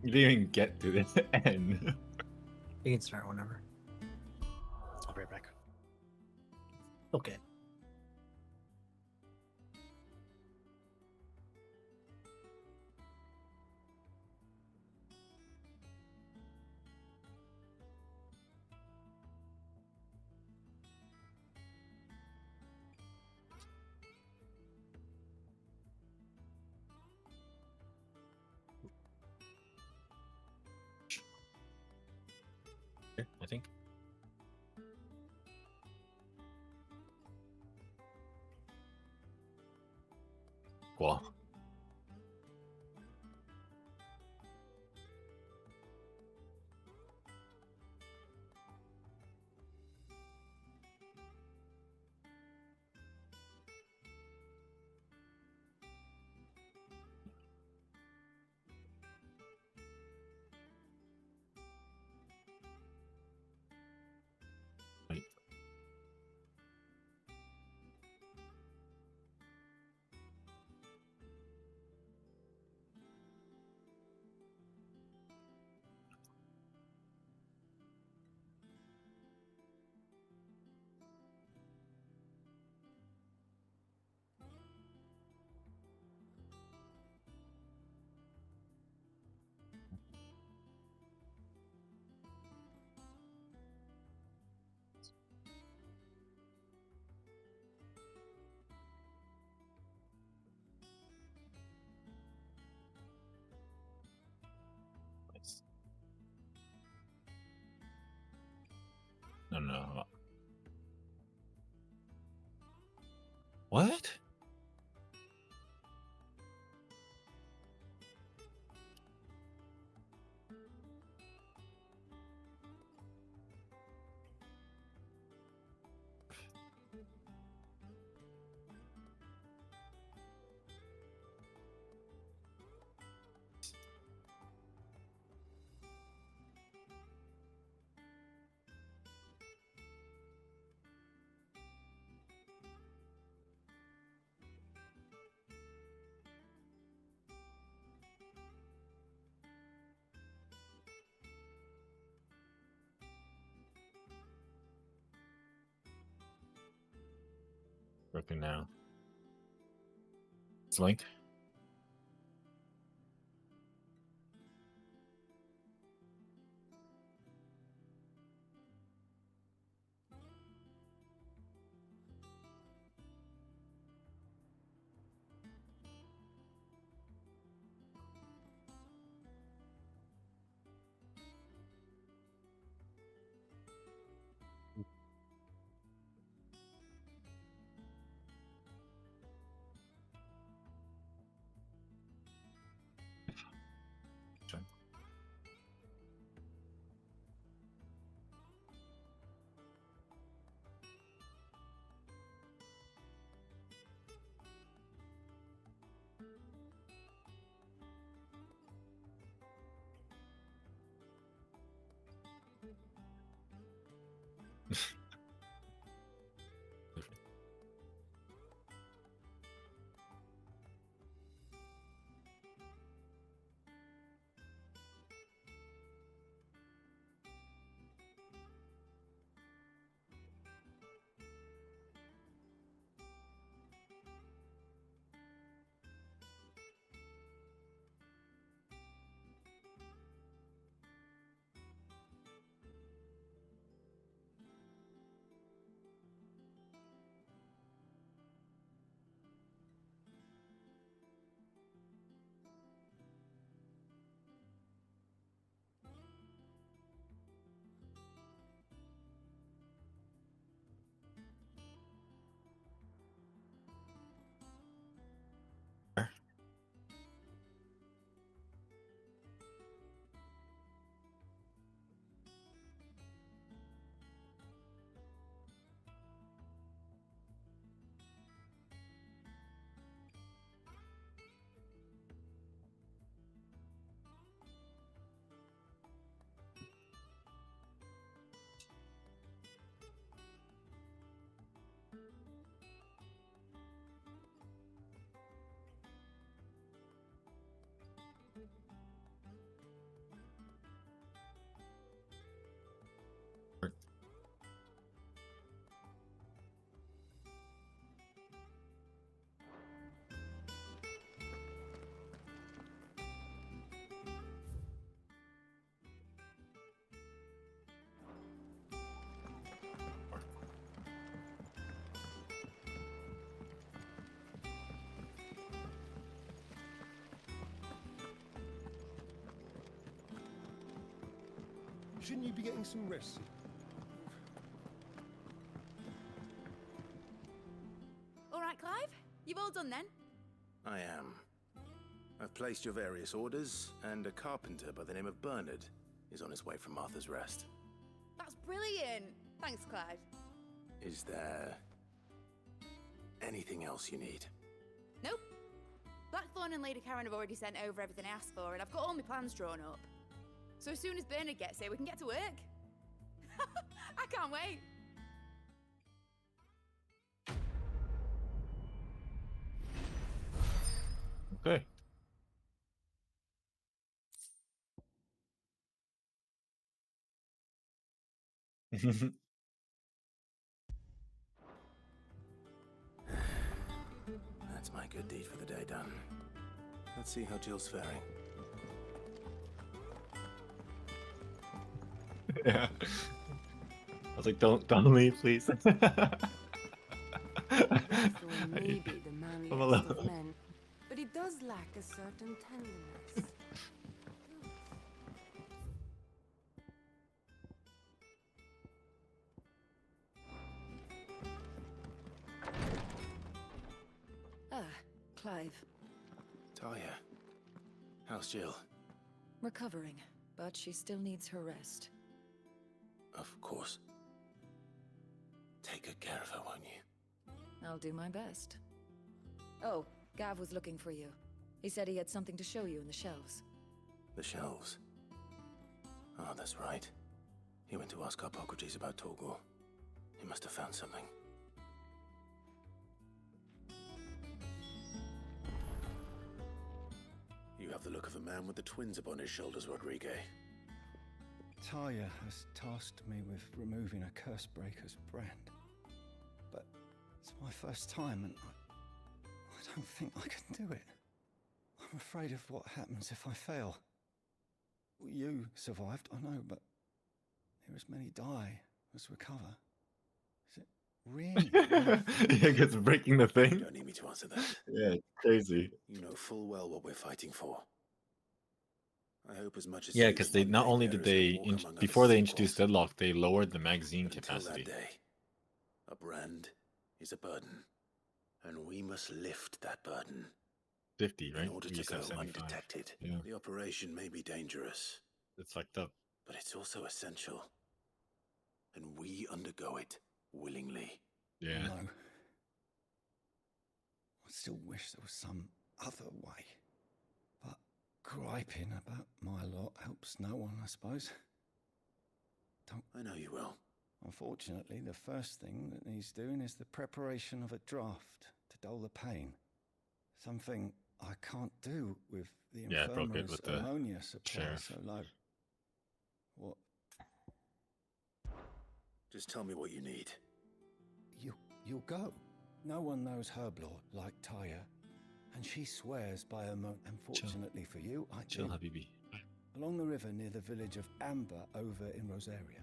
You didn't even get to the end. You can start whenever. I'll be right back. Okay. I think. Cool. Wait. Nice. No. What? Working now. It's Link. Shouldn't you be getting some rest? All right, Clive. You've all done then? I am. I've placed your various orders, and a carpenter by the name of Bernard is on his way from Arthur's Rest. That's brilliant. Thanks, Clive. Is there anything else you need? Nope. Blackthorn and Lady Karen have already sent over everything I asked for, and I've got all my plans drawn up. So as soon as Bernard gets here, we can get to work. I can't wait. Okay. That's my good deed for the day done. Let's see how Jill's faring. Yeah. I was like, don't leave, please. Blackthorn may be the I'm manliest of alone. men, but he does lack a certain tenderness. Ah, Clive. Talia, how's Jill? Recovering, but she still needs her rest. Of course. Take good care of her, won't you? I'll do my best. Oh, Gav was looking for you. He said he had something to show you in the shelves. The shelves. Oh, that's right. He went to ask Harpocrates about Torgor. He must have found something. You have the look of a man with the twins upon his shoulders, Rodrigue. Talia has tasked me with removing a Cursebreaker's brand. But it's my first time and I don't think I can do it. I'm afraid of what happens if I fail. You survived, I know, but there as many die as recover. Is it really? Yeah, because breaking the You thing. don't need me to answer that. Yeah, it's crazy. You know full well what we're fighting for. I hope as much as Yeah, you because that they one not day only did bearers will they walk among other before they sequels. introduced Deadlock, they lowered the magazine But until capacity. that day, a brand is a burden, and we must lift that burden. 50, right? In order We to used to go have 75. undetected, Yeah. the operation may be dangerous, It's fucked up. but it's also essential. And we undergo it willingly. Yeah. No. I still wish there was some other way. But griping about my lot helps no one, I suppose. I know you will. Unfortunately, the first thing that needs doing is the preparation of a draft to dull the pain. Something I can't do with the Yeah, it broke it infirmary's with the ammonia supply sheriff. so low. What? Just tell me what you need. You'll go. No one knows Herblore like Taya, and she swears by her Unfortunately for you, I Chill, do. Habibi. Along the river near the village of Amber over in Rosaria.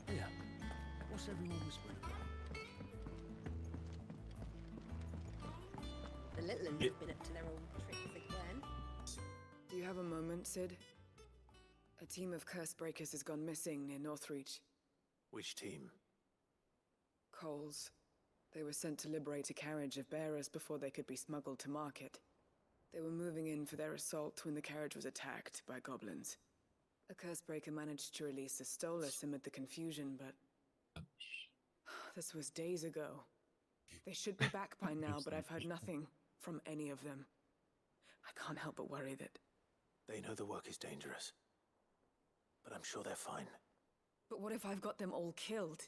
Yeah. What's everyone whispering about? The little ones have been up to their own tricks again. Do you have a moment, Sid? A team of Cursebreakers has gone missing near Northreach. Which team? Coles. They were sent to liberate a carriage of bearers before they could be smuggled to market. They were moving in for their assault when the carriage was attacked by goblins. A Cursebreaker managed to release a Stolas amid the confusion, but... this was days ago. They should be back by now, but I've heard nothing from any of them. I can't help but worry that... They know the work is dangerous. But I'm sure they're fine. But what if I've got them all killed?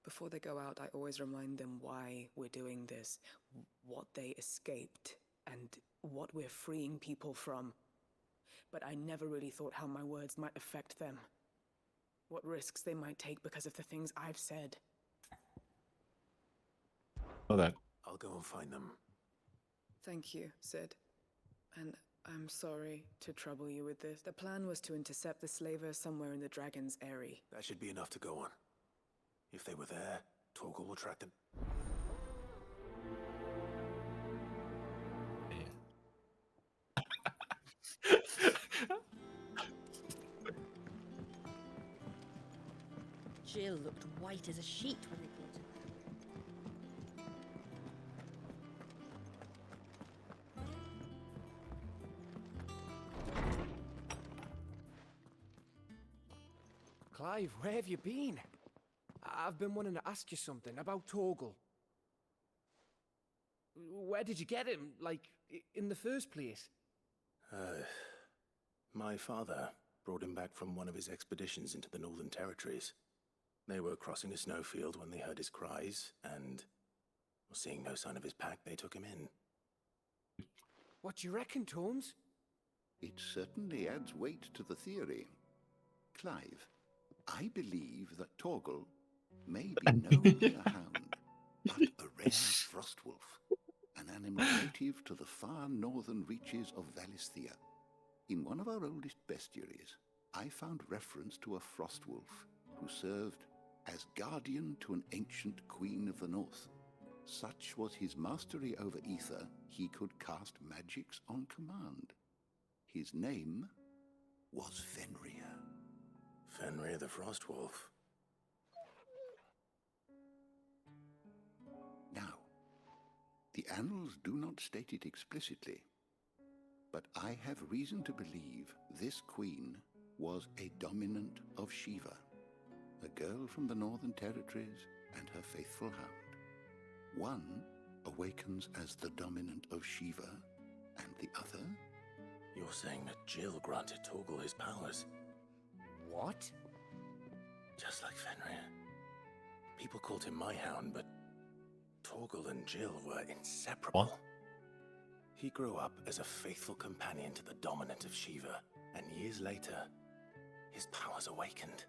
Before they go out, I always remind them why we're doing this, what they escaped, and what we're freeing people from. But I never really thought how my words might affect them. What risks they might take because of the things I've said. Know that. I'll go and find them. Thank you, Sid. And I'm sorry to trouble you with this. The plan was to intercept the slaver somewhere in the Dragon's Eyrie. That should be enough to go on. If they were there, Torgal will track them. Jill looked white as a sheet when they brought her. Clive, where have you been? I've been wanting to ask you something about Torgal. Where did you get him, like, in the first place? My father brought him back from one of his expeditions into the Northern Territories. They were crossing a snowfield when they heard his cries, and, seeing no sign of his pack, they took him in. What do you reckon, Tomes? It certainly adds weight to the theory. Clive, I believe that Torgal may be no mere hound, but a rare frostwolf, an animal native to the far northern reaches of Valisthea. In one of our oldest bestiaries, I found reference to a frostwolf who served as guardian to an ancient queen of the north. Such was his mastery over ether, he could cast magics on command. His name was Fenrir. Fenrir the Frostwolf. Now, the annals do not state it explicitly, but I have reason to believe this queen was a dominant of Shiva, a girl from the Northern Territories and her faithful hound. One awakens as the dominant of Shiva, and the other... You're saying that Jill granted Torgal his powers? What? Just like Fenrir. People called him my hound, but Torgal and Jill were inseparable. What? He grew up as a faithful companion to the dominant of Shiva, and years later, his powers awakened.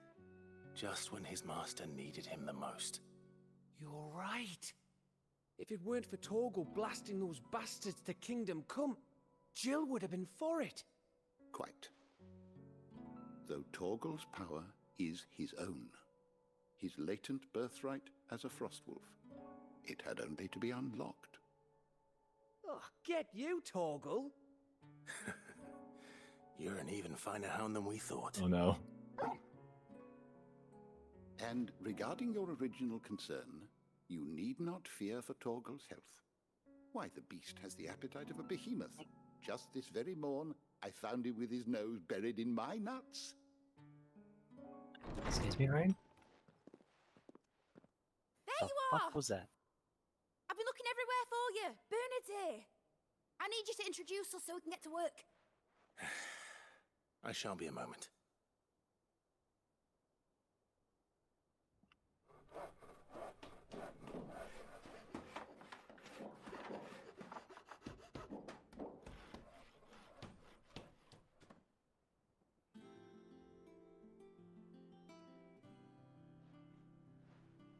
Just when his master needed him the most. You're right. If it weren't for Torgal blasting those bastards to Kingdom Come, Jill would have been for it. Quite. Though Torgal's power is his own, his latent birthright as a frostwolf, it had only to be unlocked. Oh, get you, Torgal. You're an even finer hound than we thought. Oh no. And regarding your original concern, you need not fear for Torgal's health. Why, the beast has the appetite of a behemoth. Just this very morn, I found him with his nose buried in my nuts. Excuse me, Ryan? There The you fuck are! was that? I've been looking everywhere for you. Bernard's here. I need you to introduce us so we can get to work. I shan't be a moment.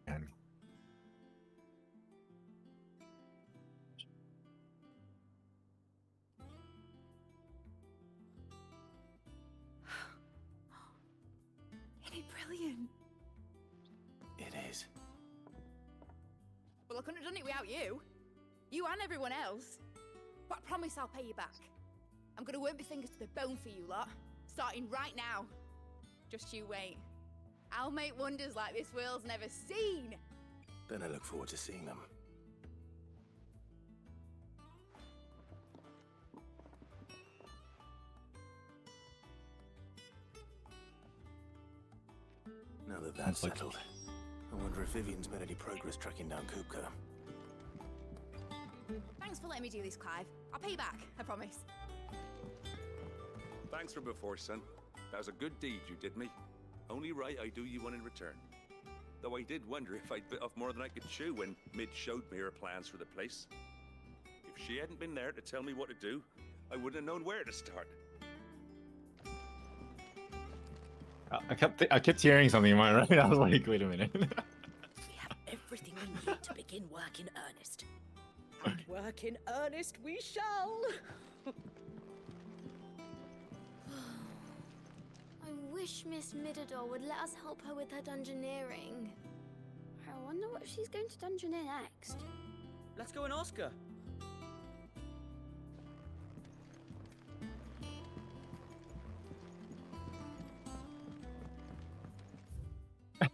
Man. Isn't it brilliant? It is. Well, I couldn't have done it without you. You and everyone else. But I promise I'll pay you back. I'm gonna work my fingers to the bone for you lot. Starting right now. Just you wait. I'll make wonders like this world's never seen. Then I look forward to seeing them. Now that that's Sounds like- settled, I wonder if Vivian's made any progress tracking down Kupka. Thanks for letting me do this, Clive. I'll pay you back, I promise. Thanks for before, son. That was a good deed you did me. Only right I do you one in return. Though I did wonder if I'd bit off more than I could chew when Mid showed me her plans for the place. If she hadn't been there to tell me what to do, I wouldn't have known where to start. I kept hearing something in my right. I was like, wait a minute. We have everything we need to begin work in earnest. And Work in earnest we shall. I wish Miss Midador would let us help her with her dungeoneering. I wonder what she's going to dungeoneer next. Let's go and ask her.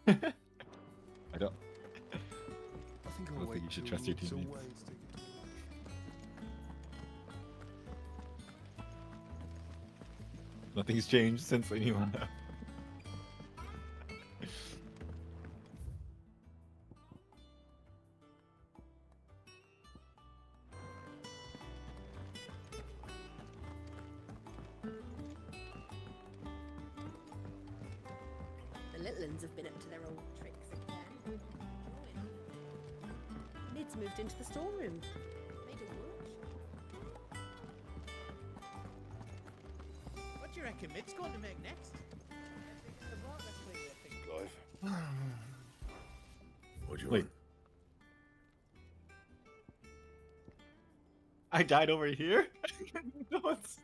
I don't think you should trust your teammates. Nothing's changed since anyone. The little uns have been up to their old tricks again. Mid's moved into the storeroom. Made a work. What do you reckon Mid's going to make next? Clive. What do you Wait. want? I died over here? No, it's...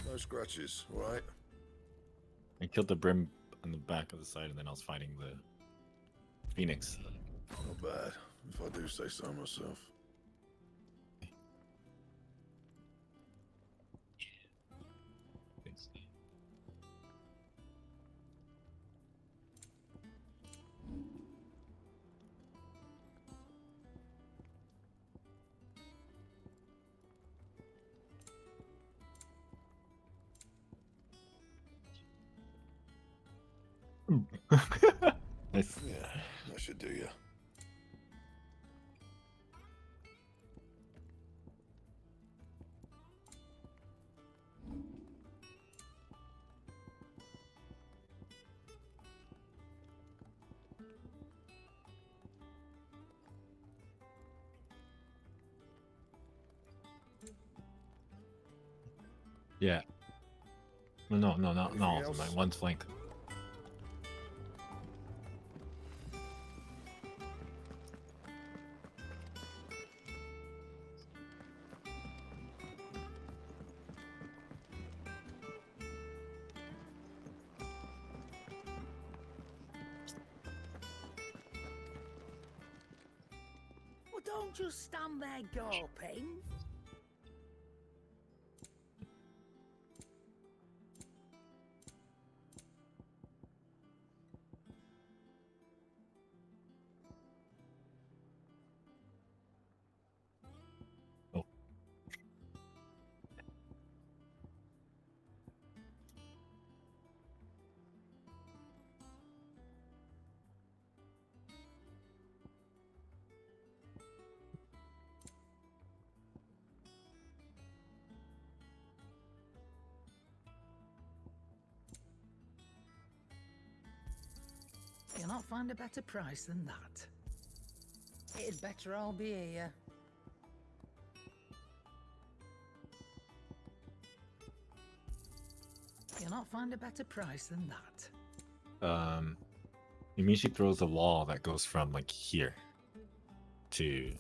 No scratches, all right? I killed the brim on the back of the side, and then I was fighting the phoenix. Not bad, if I do say so myself. Nice. Yeah, that should do you. Yeah. No, not all of them. else? One's flank. Well, don't just stand there gawping. You'll not find a better price than that. It'd better all be here. You'll not find a better price than that. You mean she throws a wall that goes from like here to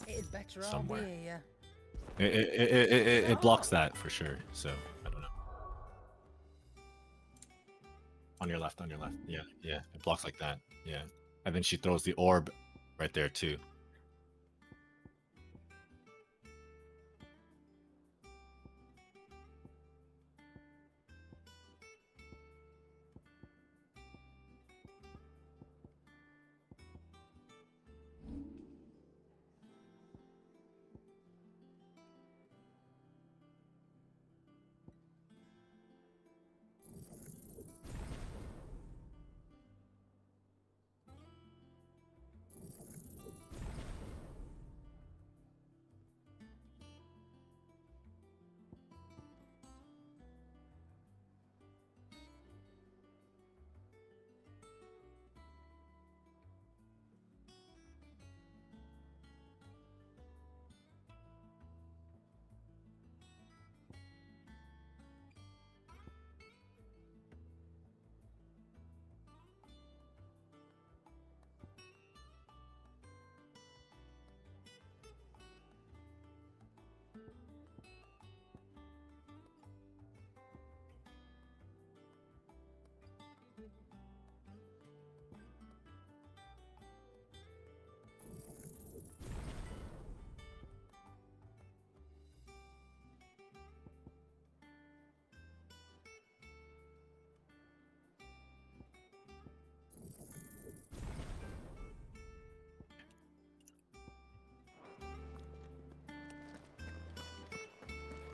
It'd better all somewhere. be here. It blocks that for sure. So I don't know. On your left. Yeah. It blocks like that. Yeah. And then she throws the orb right there too.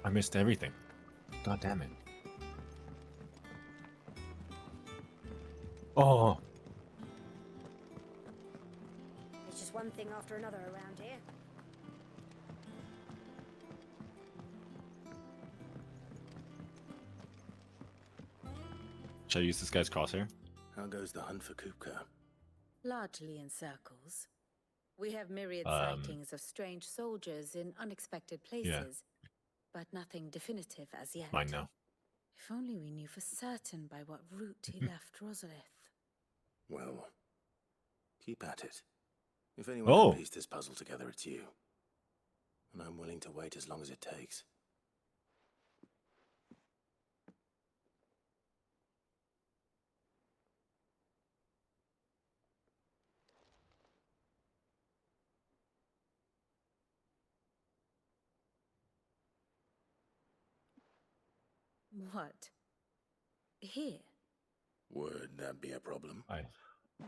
I missed everything. God damn it. Oh. It's just one thing after another around here. Should I use this guy's crosshair? How goes the hunt for Kupka? Largely in circles. We have myriad Um, sightings of strange soldiers in unexpected places, but nothing definitive as yet. Mine now. If only we knew for certain by what route he left Rosalith. Well, keep at it. If anyone can piece this puzzle together, it's you. And I'm willing to wait as long as it takes. What? Here? Would that be a problem?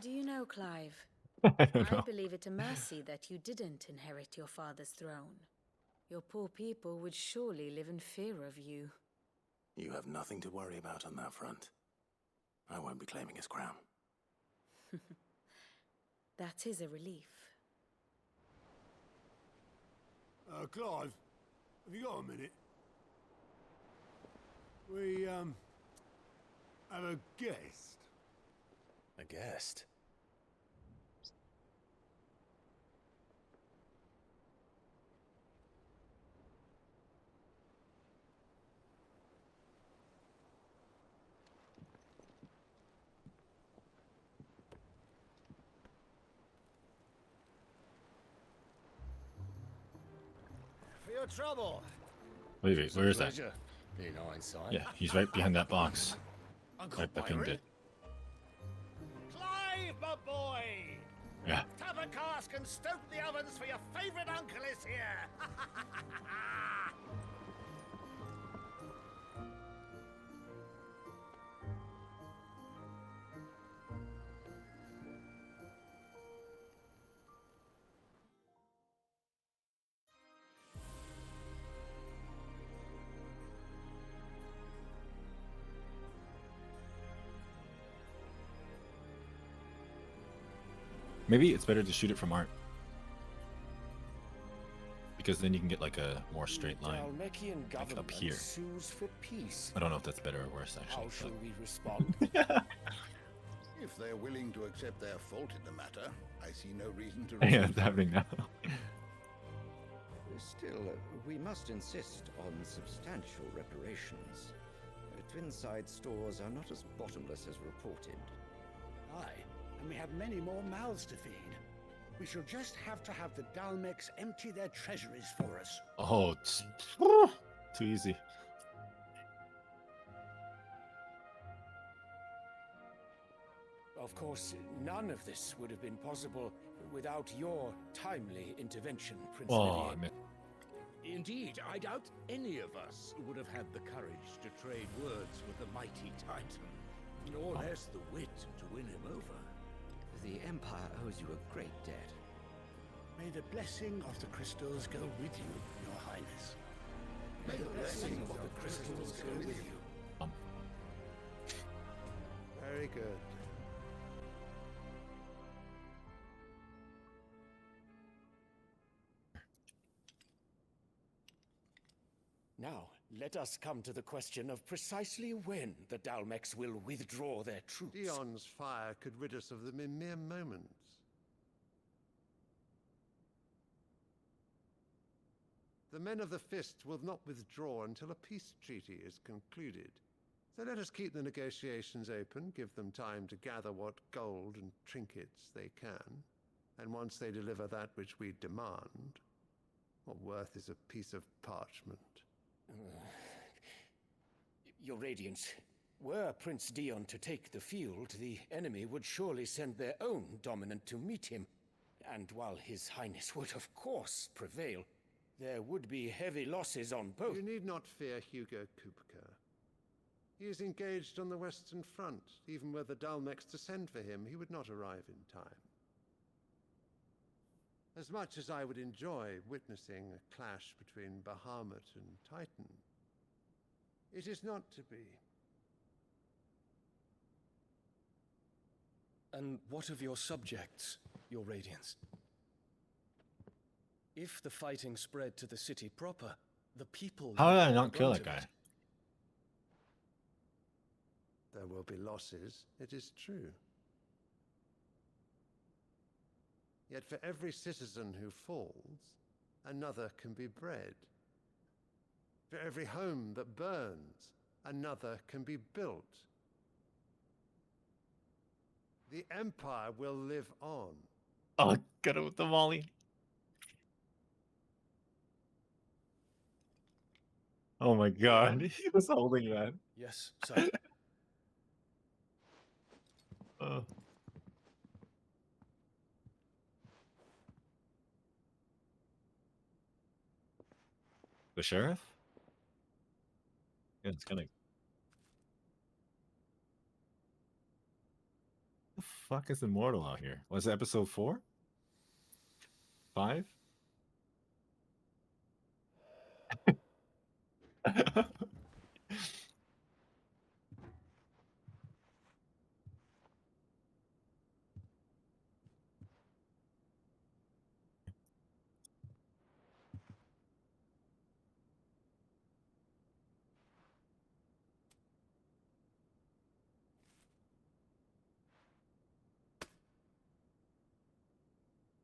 Do you know, Clive? I don't know. I believe it a mercy that you didn't inherit your father's throne. Your poor people would surely live in fear of you. You have nothing to worry about on that front. I won't be claiming his crown. That is a relief. Clive, have you got a minute? We, have a guest. A guest? For your trouble. Wait, where is that? Pleasure, in hindsight. Yeah, he's right behind that box. Uncle I pinged it. Clive, my boy! Yeah. Tap a cask and stoke the ovens for your favorite uncle is here! Maybe it's better to shoot it from art. Because then you can get like a more straight line. Like up here. For peace. I don't know if that's better or worse actually. How shall we respond? If they're willing to accept their fault in the matter, I see no reason to Yeah, resist. it's happening now. Still, we must insist on substantial reparations. Twinside stores are not as bottomless as reported. Aye, and we have many more mouths to feed. We shall just have to have the Dalmex empty their treasuries for us. Oh, it's too easy. Of course, none of this would have been possible without your timely intervention, Prince Oh, Olivier. Indeed, I doubt any of us would have had the courage to trade words with the mighty Titan, nor less the wit to win him over. The Empire owes you a great debt. May the blessing of the crystals go with you, Your Highness. May the blessing of the crystals go with you. Very good. Now, let us come to the question of precisely when the Dalmex will withdraw their troops. Dion's fire could rid us of them in mere moments. The men of the Fist will not withdraw until a peace treaty is concluded. So let us keep the negotiations open, give them time to gather what gold and trinkets they can. And once they deliver that which we demand, what worth is a piece of parchment? Your Radiance, were Prince Dion to take the field, the enemy would surely send their own dominant to meet him. And while His Highness would of course prevail, there would be heavy losses on both. You need not fear Hugo Kupka. He is engaged on the Western Front. Even were the Dalmex to send for him, he would not arrive in time. As much as I would enjoy witnessing a clash between Bahamut and Titan, It is not to be. And what of your subjects, your Radiance? If the fighting spread to the city proper, the people... How did I would not kill brunt that of guy? it. There will be losses, it is true. Yet for every citizen who falls, another can be bred. For every home that burns, another can be built. The Empire will live on. Oh, got it with the volley. Oh my god, he was holding that. Yes, sir. Oh. The sheriff? Yeah, it's kind of... The fuck is Immortal out here? Was it episode 4? 5?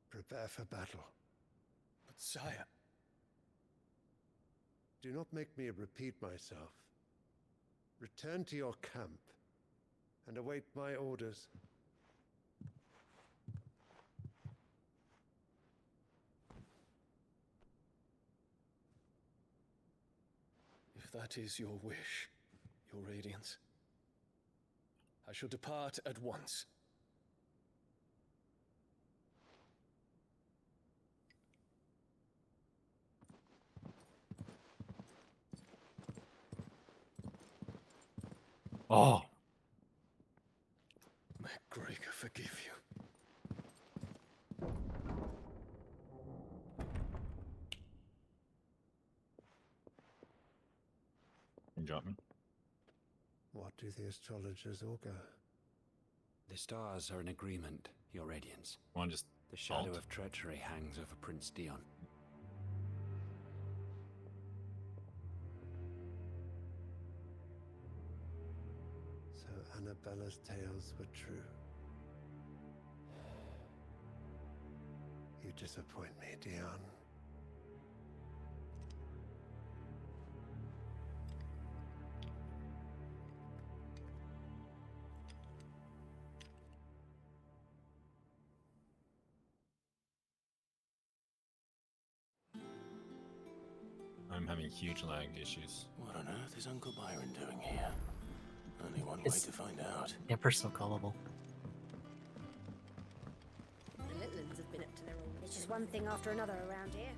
Prepare for battle. But sire... Do not make me repeat myself. Return to your camp and await my orders. If that is your wish, your Radiance, I shall depart at once. Oh. May Gregor forgive you. Can you drop me? What do the astrologers augur? The stars are in agreement, your Radiance. One just the shadow alt. of treachery hangs over Prince Dion. So Annabella's tales were true. You disappoint me, Dion. I'm having huge lag issues. What on earth is Uncle Byron doing here? Only one way to find out. Amber's so gullible. The Litlins have been up to their own. It's just one thing after another around here.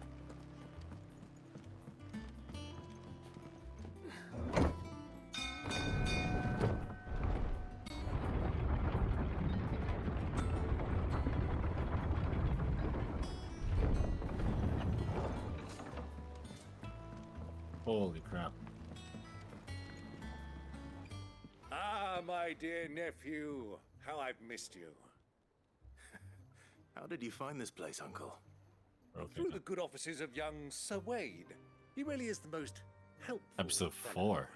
Holy crap. Ah, my dear nephew, how I've missed you. How did you find this place, Uncle? Through the good offices of young Sir Wade. He really is the most helpful. Episode fellow. 4.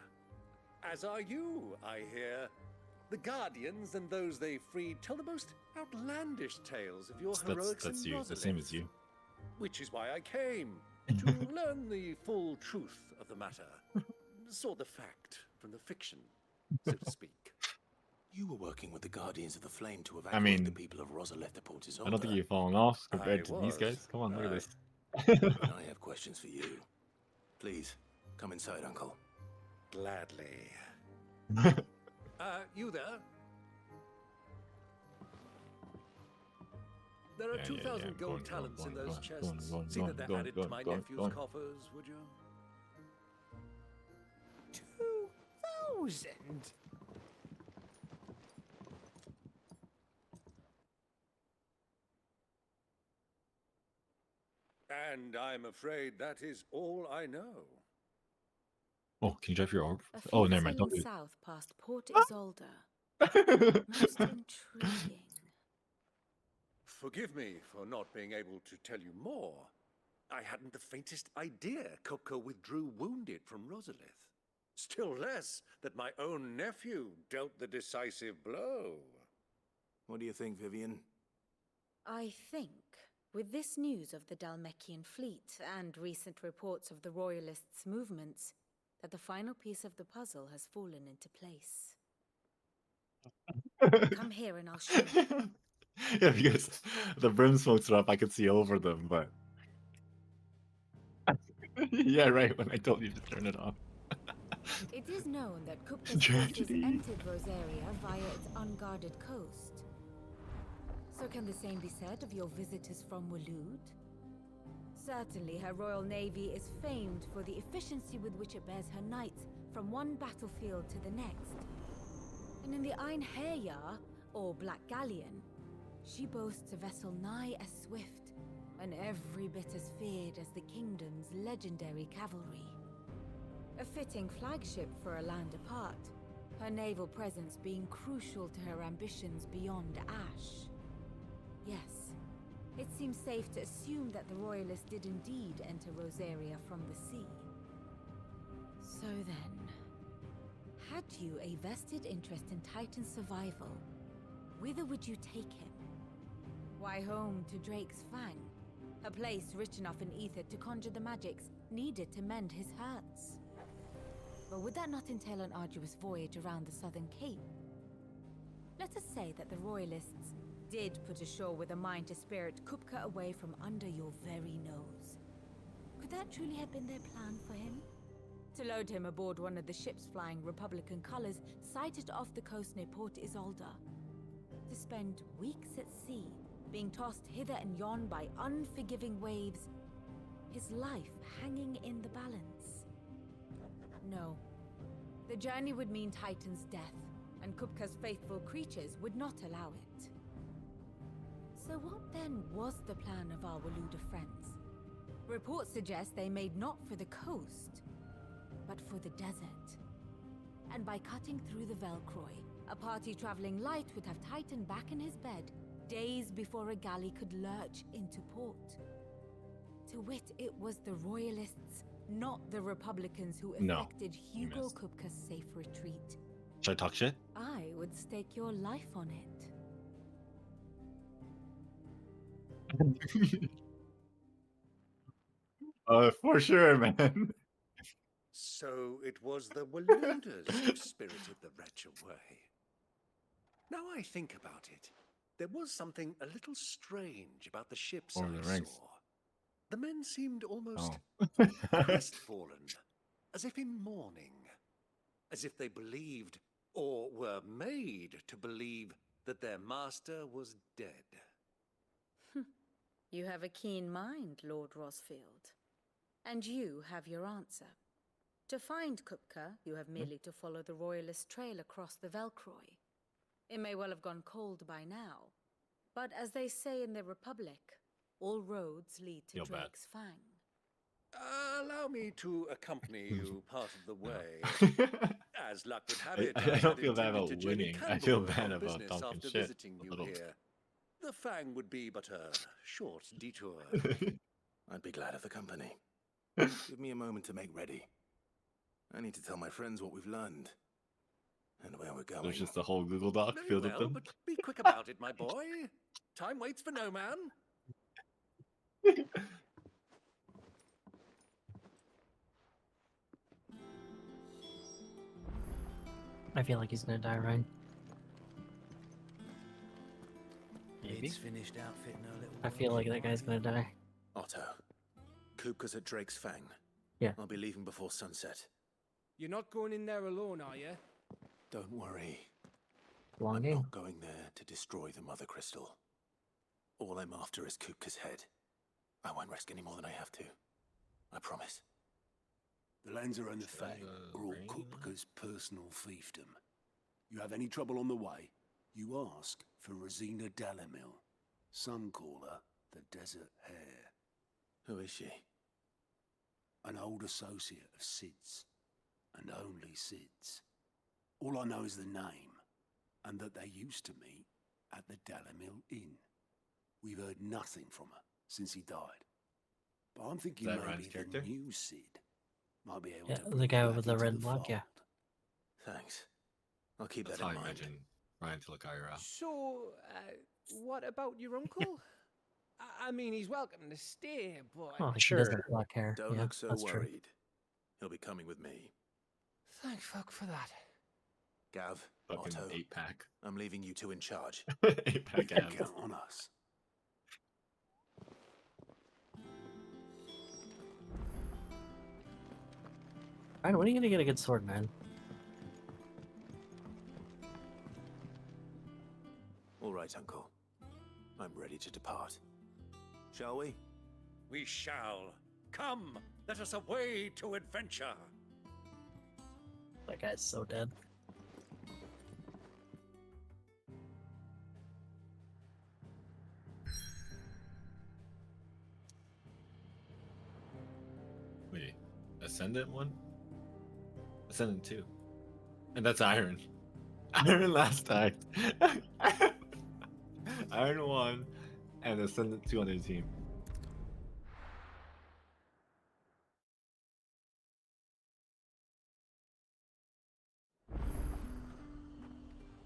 As are you, I hear. The Guardians and those they freed tell the most outlandish tales of your heroics That's in you. The same as you. Which is why I came, to learn the full truth of the matter. Saw the fact from the fiction, so to speak. You were working with the Guardians of the Flame to I evacuate mean, the people of Rosaleth de Portisolda. I don't think you've fallen off compared I to these was. guys. Come on, look at this. And I have questions for you. Please, come inside, Uncle. Gladly. You there? There are Yeah, 2,000 Go gold on, talents in go on, those go on, chests. go on, See go that on, they're go on, added go to on, my go on, nephew's go on. coffers, would you? 2,000? And I'm afraid that is all I know. Oh, can you drive your orb? A Oh, few never mind. Don't sailings do south past Port Isolde. Most intriguing. Forgive me for not being able to tell you more. I hadn't the faintest idea Kupka withdrew wounded from Rosalith. Still less that my own nephew dealt the decisive blow. What do you think, Vivian? I think, with this news of the Dalmekian fleet and recent reports of the Royalists' movements, that the final piece of the puzzle has fallen into place. Come here and I'll show you. Yeah, because the brim smokes are up, I could see over them, but yeah, right. When I told you to turn it off. It is known that Kupka's forces Tragedy. entered Rosaria via its unguarded coast. So can the same be said of your visitors from Waloed? Certainly her Royal Navy is famed for the efficiency with which it bears her knights from one battlefield to the next. And in the Einherjar, or Black Galleon, she boasts a vessel nigh as swift and every bit as feared as the kingdom's legendary cavalry. A fitting flagship for a land apart, her naval presence being crucial to her ambitions beyond Ash. Yes, it seems safe to assume that the Royalists did indeed enter Rosaria from the sea. So then, had you a vested interest in Titan's survival, whither would you take him? Why, home to Drake's Fang, a place rich enough in ether to conjure the magics needed to mend his hurts. But would that not entail an arduous voyage around the southern cape? Let us say that the Royalists did put ashore with a mind to spirit Kupka away from under your very nose. Could that truly have been their plan for him? To load him aboard one of the ships flying Republican colors sighted off the coast near Port Isolde. To spend weeks at sea, being tossed hither and yon by unforgiving waves, his life hanging in the balance. No. The journey would mean Titan's death, and Kupka's faithful creatures would not allow it. So what then was the plan of our Waluda friends? Reports suggest they made not for the coast, but for the desert. And by cutting through the Velcroy, a party traveling light would have Titan back in his bed days before a galley could lurch into port. To wit, it was the Royalists, not the Republicans, who No, effected you Hugo missed. Kupka's safe retreat. Should I talk shit? I would stake your life on it. For sure, man. So it was the Waludas who spirited the wretch away. Now I think about it, there was something a little strange about the ships Lord of I the Rings. saw. The men seemed almost Oh. crestfallen, as if in mourning, as if they believed, or were made to believe, that their master was dead. You have a keen mind, Lord Rosfield. And you have your answer. To find Kupka, you have merely to follow the Royalist trail across the Velcroy. It may well have gone cold by now, but as they say in the Republic, all roads lead to Feel bad. Drake's Fang. Allow me to accompany you part of the way. As luck would have it, I had don't feel bad intended about to journey winning. I feel Candlewood bad on about business talking after shit visiting a you little. here. The Fang would be but a short detour. I'd be glad of the company. Give me a moment to make ready. I need to tell my friends what we've learned. And where we're going. There's just a whole Google Doc Very filled with well, them. but be quick about it, my boy. Time waits for no man. I feel like he's gonna die, Ryan. Maybe. It's finished outfitting our little. I feel like that guy's gonna die. Otto. Kupka's at Drake's Fang. Yeah. I'll be leaving before sunset. You're not going in there alone, are you? Don't worry. Long I'm game. not going there to destroy the Mother Crystal. All I'm after is Kupka's head. I won't risk any more than I have to. I promise. The Lanza and the Fang are all Kupka's personal fiefdom. You have any trouble on the way, you ask for Rosina Dalamil. Some call her the Desert Hare. Who is she? An old associate of Sid's. and only Sid's. All I know is the name, and that they used to meet at the Dalamil Inn. We've heard nothing from her since he died. But I'm thinking Is that maybe Ryan's character? the new Sid might be able Yeah, to the bring guy you with back the into red the blood, fold. yeah. Thanks. I'll keep That's that how in I mind. imagine Ryan to look IRL. So, what about your uncle? I mean, he's welcome to stay, but... Oh, he does have black hair. Don't Yeah, look so that's true. worried. He'll be coming with me. Thank fuck for that. Gav, Fucking Otto, 8-pack. I'm leaving you two in charge. 8-pack You can abs. count on us. Ryan, when are you gonna get a good sword, man? All right, Uncle. I'm ready to depart. Shall we? We shall. Come, let us away to adventure. That guy's so dead. Wait, Ascendant 1? Ascendant 2. And that's Iron. Iron last time. Iron 1 and Ascendant 2 on their team.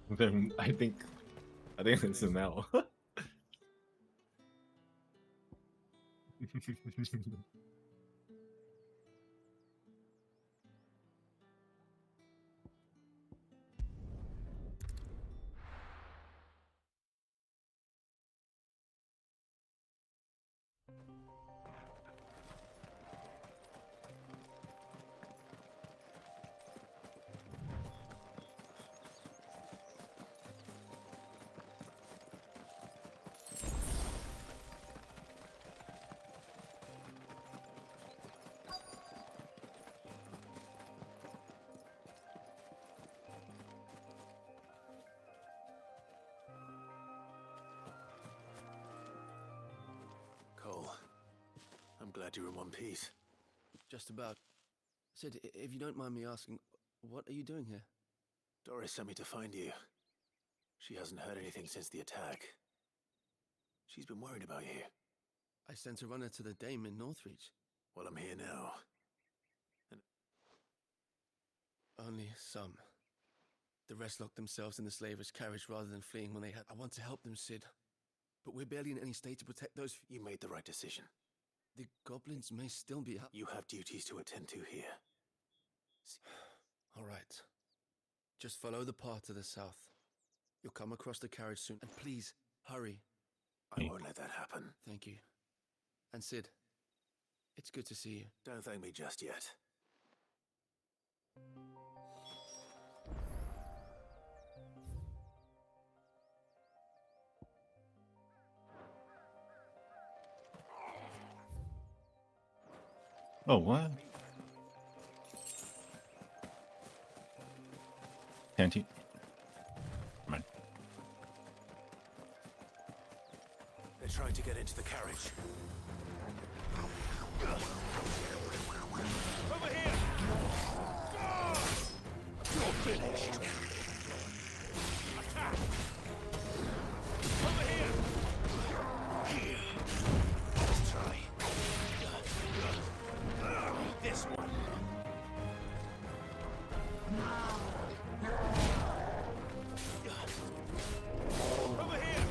Then I think it's a Mel. Cole, I'm glad you're in one piece. Just about. Sid, if you don't mind me asking, what are you doing here? Doris sent me to find you. She hasn't heard anything since the attack. She's been worried about you. I sent a runner to the Dame in Northreach. Well, I'm here now. And Only some. The rest locked themselves in the slaver's carriage rather than fleeing when they had. I want to help them, Sid. But we're barely in any state to protect those. You made the right decision. The goblins may still be up. You have duties to attend to here. All right. Just follow the path to the south. You'll come across the carriage soon. And please, hurry. I won't let that happen. Thank you. And Sid, it's good to see you. Don't thank me just yet. Oh, what? Canteen. Right. They're trying to get into the carriage. Over here! You're finished. Attack! Over here! Here. Let's try. This one. Over here!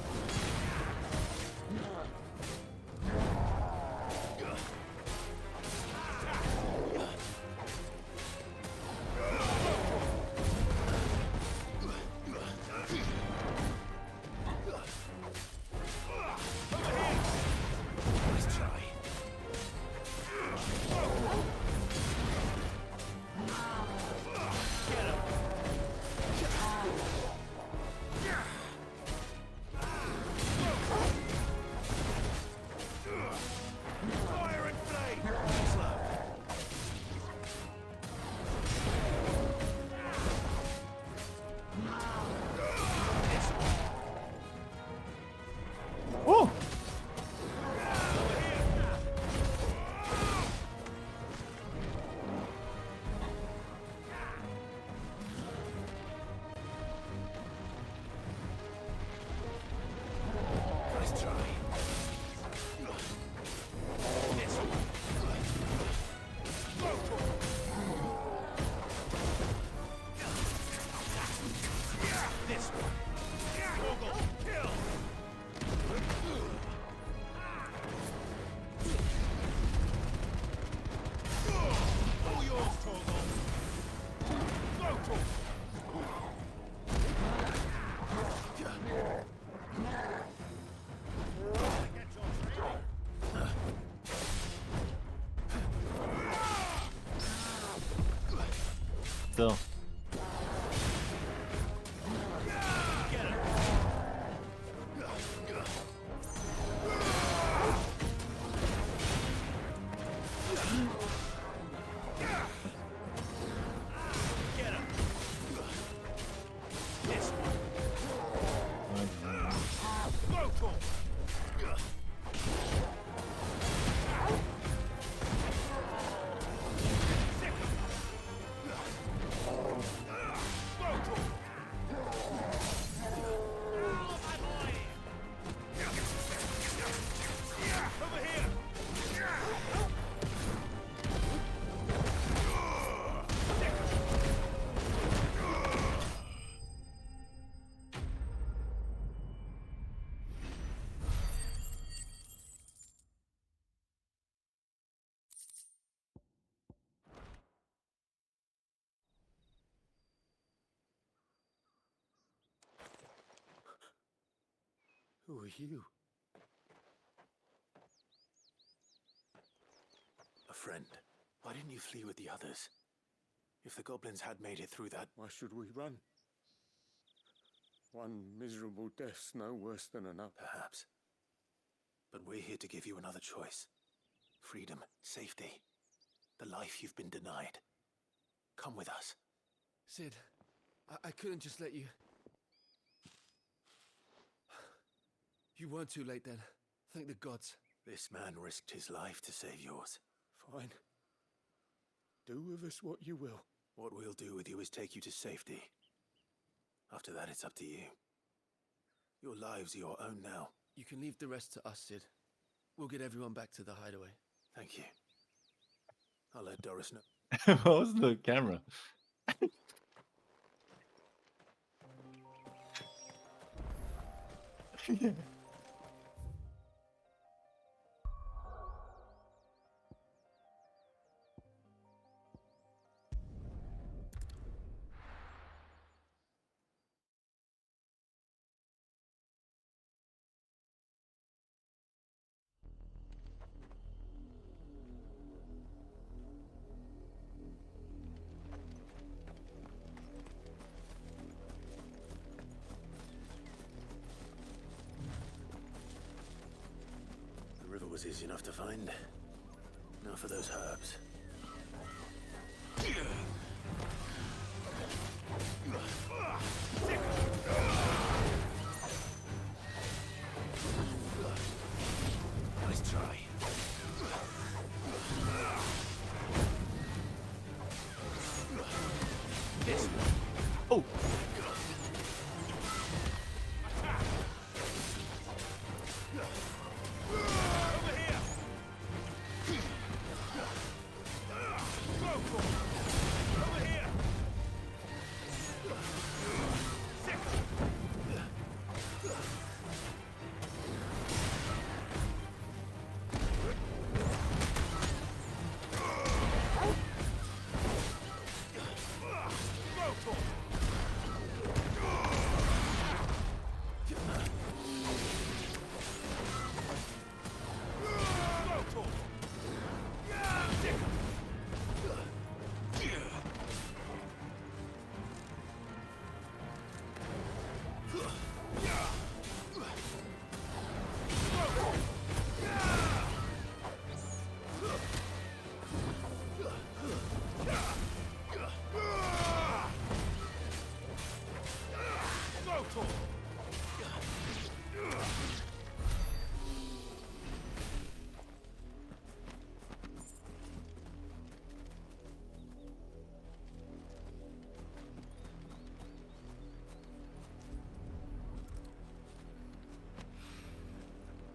yours, Torgal. Go, Torgal. Still. Who are you? A friend. Why didn't you flee with the others? If the goblins had made it through that... Why should we run? One miserable death's no worse than another. Perhaps. But we're here to give you another choice. Freedom, safety, the life you've been denied. Come with us. Sid, I couldn't just let you... You weren't too late then. Thank the gods. This man risked his life to save yours. Fine. Do with us what you will. What we'll do with you is take you to safety. After that, it's up to you. Your lives are your own now. You can leave the rest to us, Sid. We'll get everyone back to the hideaway. Thank you. I'll let Doris know. What was the camera? Yeah. The river was easy enough to find. Now for those herbs. Nice try. This one. Oh!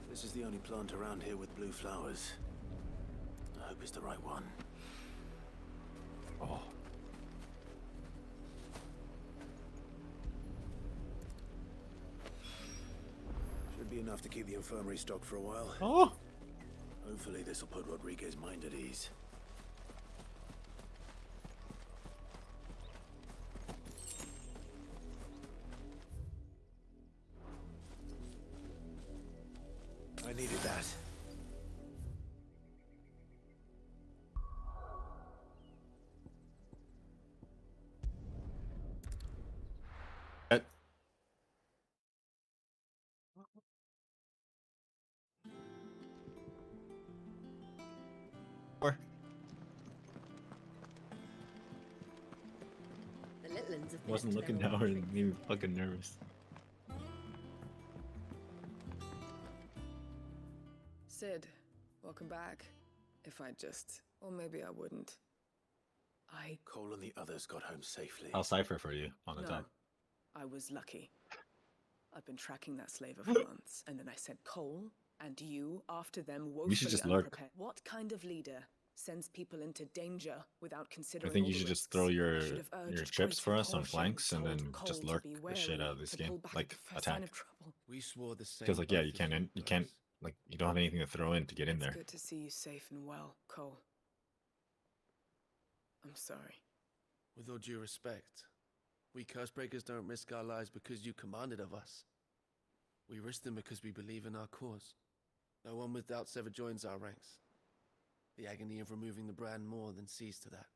This is the only plant around here with blue flowers. I hope it's the right one. Oh. Should be enough to keep the infirmary stocked for a while. Oh! Hopefully this will put Rodriguez's mind at ease. Litlands have been Wasn't up to looking their down old and made me fucking nervous. Sid, welcome back. If I'd just... Or maybe I wouldn't. Cole and the others got home safely. I'll cipher for you on the No. top. I was lucky. I've been tracking that slaver for months, and then I sent Cole and you after them woefully You should just lurk. unprepared. What kind of leader sends people into danger without I considering think all you the should just risks? throw your Should have urged chips greater for us on caution, flanks and told then Cole just to lurk be the shit out of wary, this to game. pull back at Like the first sign attack. of trouble. We swore the same. Because like yeah, oath you as can't you can't like you don't have anything to throw in to get in It's there. good to see you safe and well, Cole. I'm sorry. With all due respect, we Cursebreakers don't risk our lives because you commanded of us. We risk them because we believe in our cause. No one with doubts ever joins our ranks. The agony of removing the brand more than sees to that.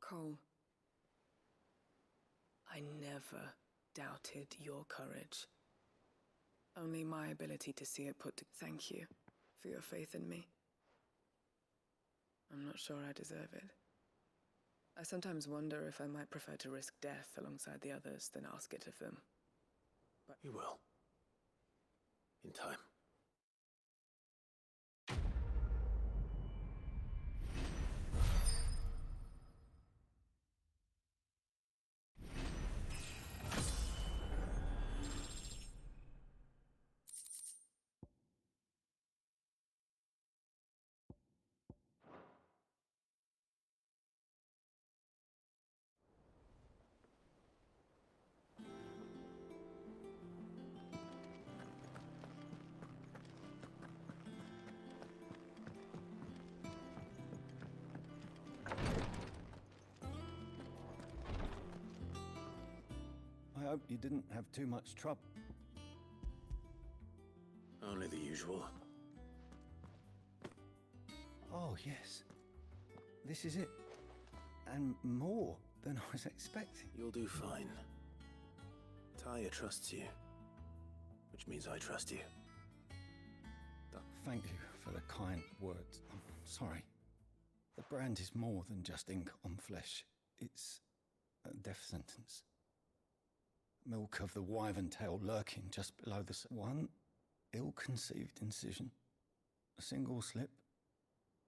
Cole, I never doubted your courage. Only my ability to see it put to... Thank you for your faith in me. I'm not sure I deserve it. I sometimes wonder if I might prefer to risk death alongside the others than ask it of them. But You will. In time. I hope you didn't have too much trouble. Only the usual. Oh, yes. This is it. And more than I was expecting. You'll do fine. Talia trusts you. Which means I trust you. Thank you for the kind words. I'm sorry. The brand is more than just ink on flesh. It's a death sentence. Milk of the wyvern tail lurking just below the... One ill-conceived incision, a single slip,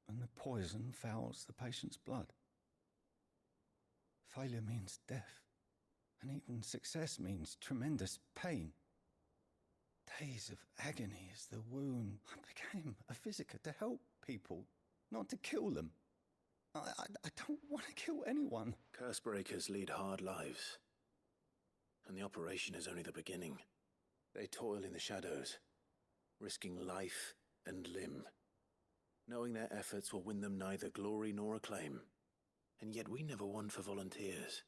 and the poison fouls the patient's blood. Failure means death, and even success means tremendous pain. Days of agony as the wound. I became a physiker to help people, not to kill them. I don't want to kill anyone. Cursebreakers lead hard lives. And the operation is only the beginning. They toil in the shadows, risking life and limb, knowing their efforts will win them neither glory nor acclaim. And yet we never won for volunteers.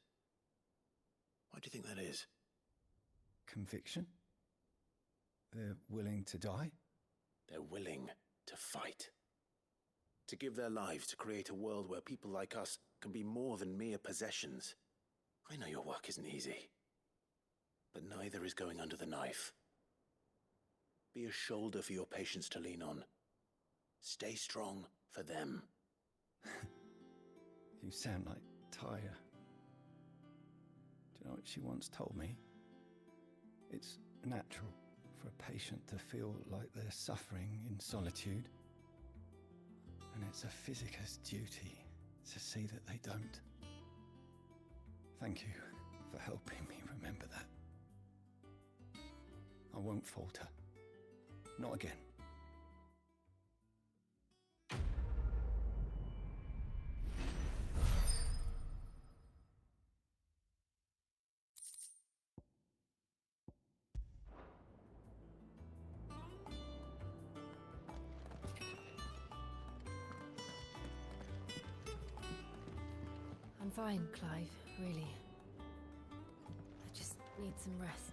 Why do you think that is? Conviction? They're willing to die? They're willing to fight. To give their lives to create a world where people like us can be more than mere possessions. I know your work isn't easy. But neither is going under the knife. Be a shoulder for your patients to lean on. Stay strong for them. You sound like Tyre. Do you know what she once told me? It's natural for a patient to feel like they're suffering in solitude. And it's a physicist's duty to see that they don't. Thank you for helping me remember that. I won't falter. Not again. I'm fine, Clive, really. I just need some rest.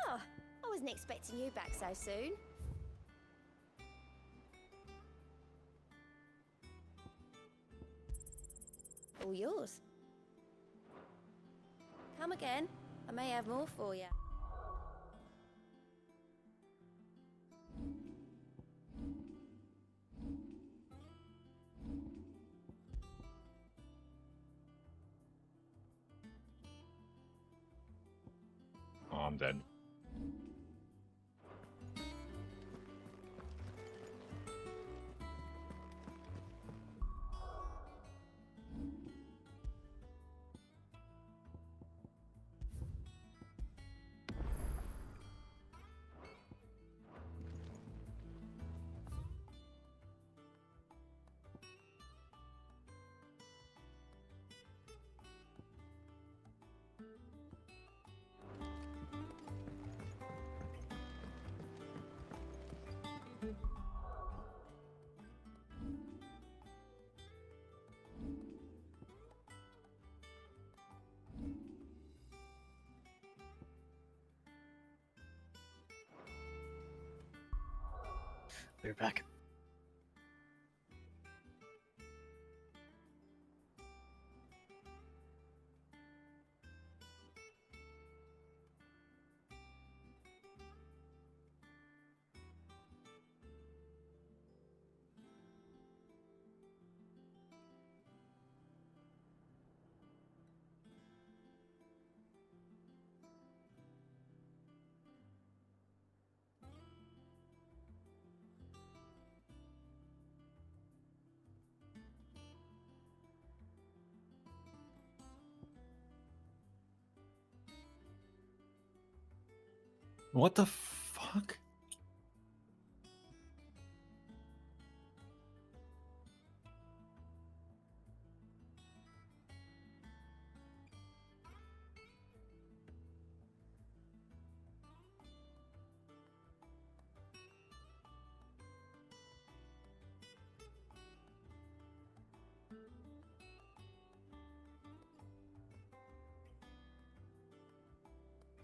Oh, I wasn't expecting you back so soon. all yours. Come again. I may have more for you. Oh, I'm dead. We're back. What the fuck?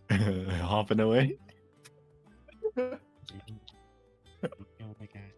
Hopping away. Oh my god.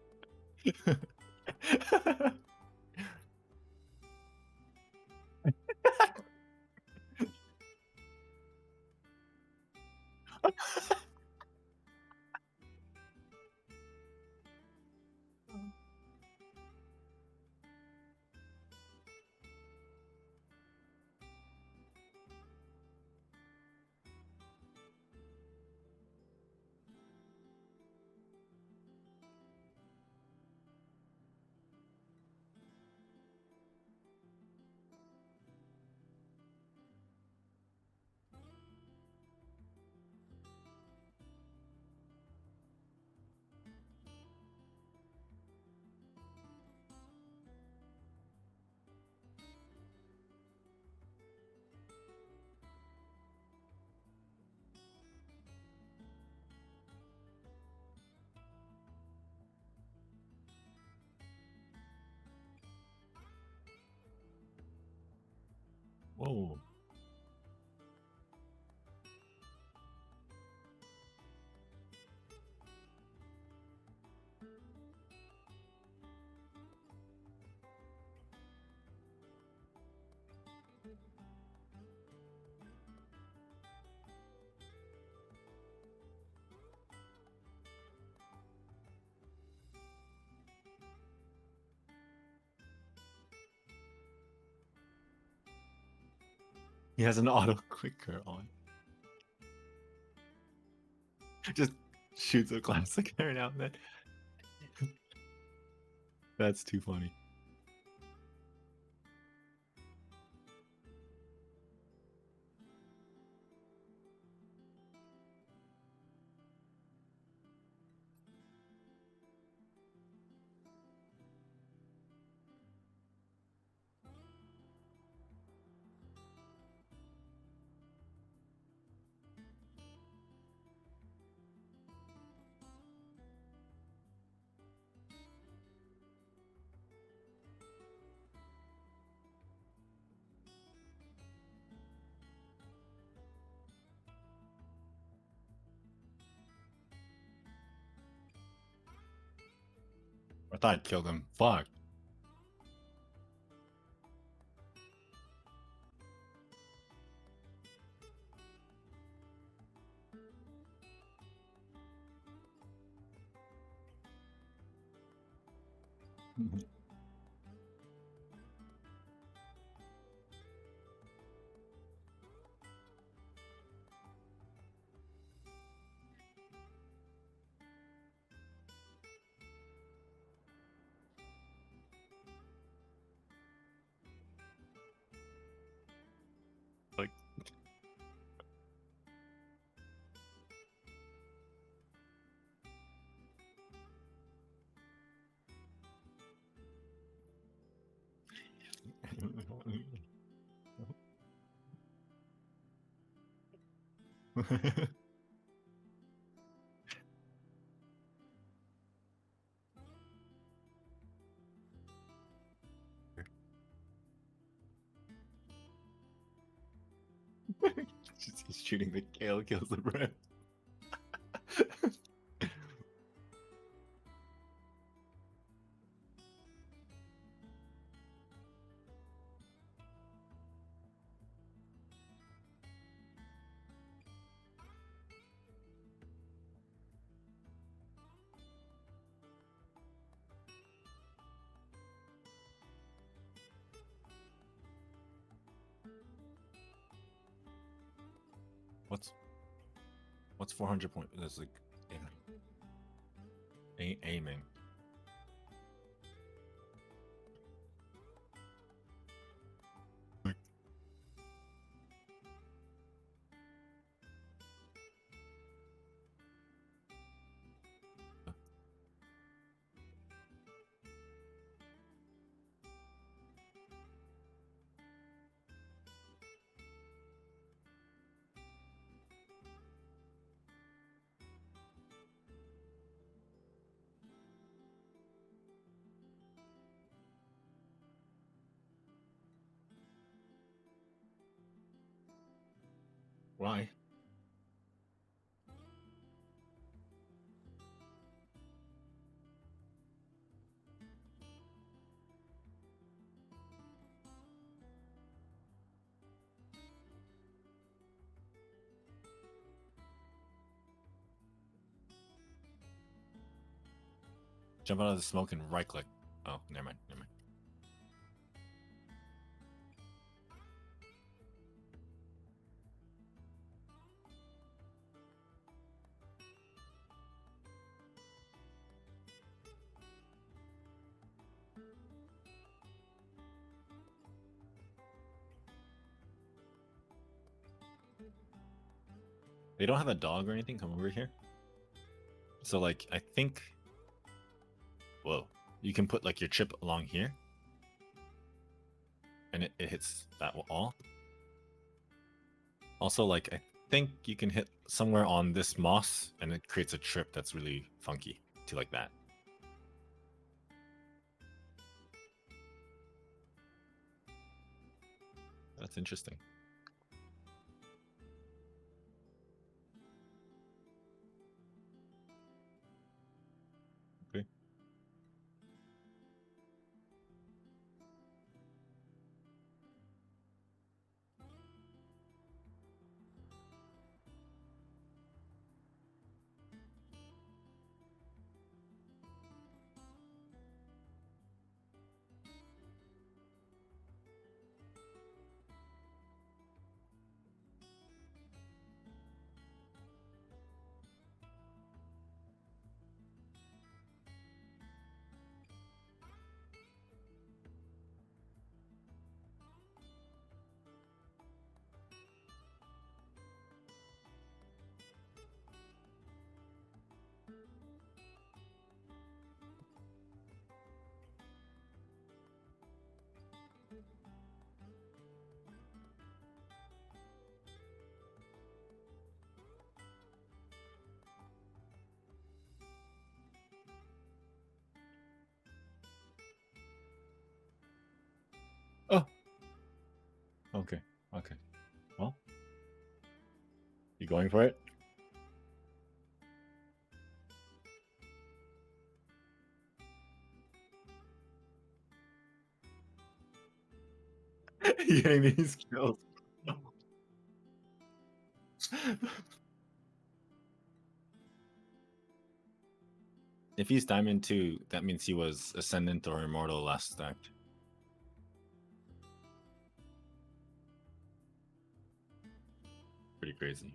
Whoa. He has an auto clicker on. Just shoots a classic every now and then. That's too funny. I thought I killed him. Fuck. Like, he's shooting the kale, kills the bread. What's 400 point? That's like aiming. Why? Jump out of the smoke and right click. Oh, never mind. Never mind. They don't have a dog or anything. Come over here. So like, I think. Whoa. You can put like your chip along here. And it hits that wall. Also, like, I think you can hit somewhere on this moss and it creates a trip that's really funky to like that. That's interesting. Okay. Oh. Okay. Okay. Well. You going for it? You getting these kills? If he's Diamond 2, that means he was Ascendant or Immortal last act. Pretty crazy.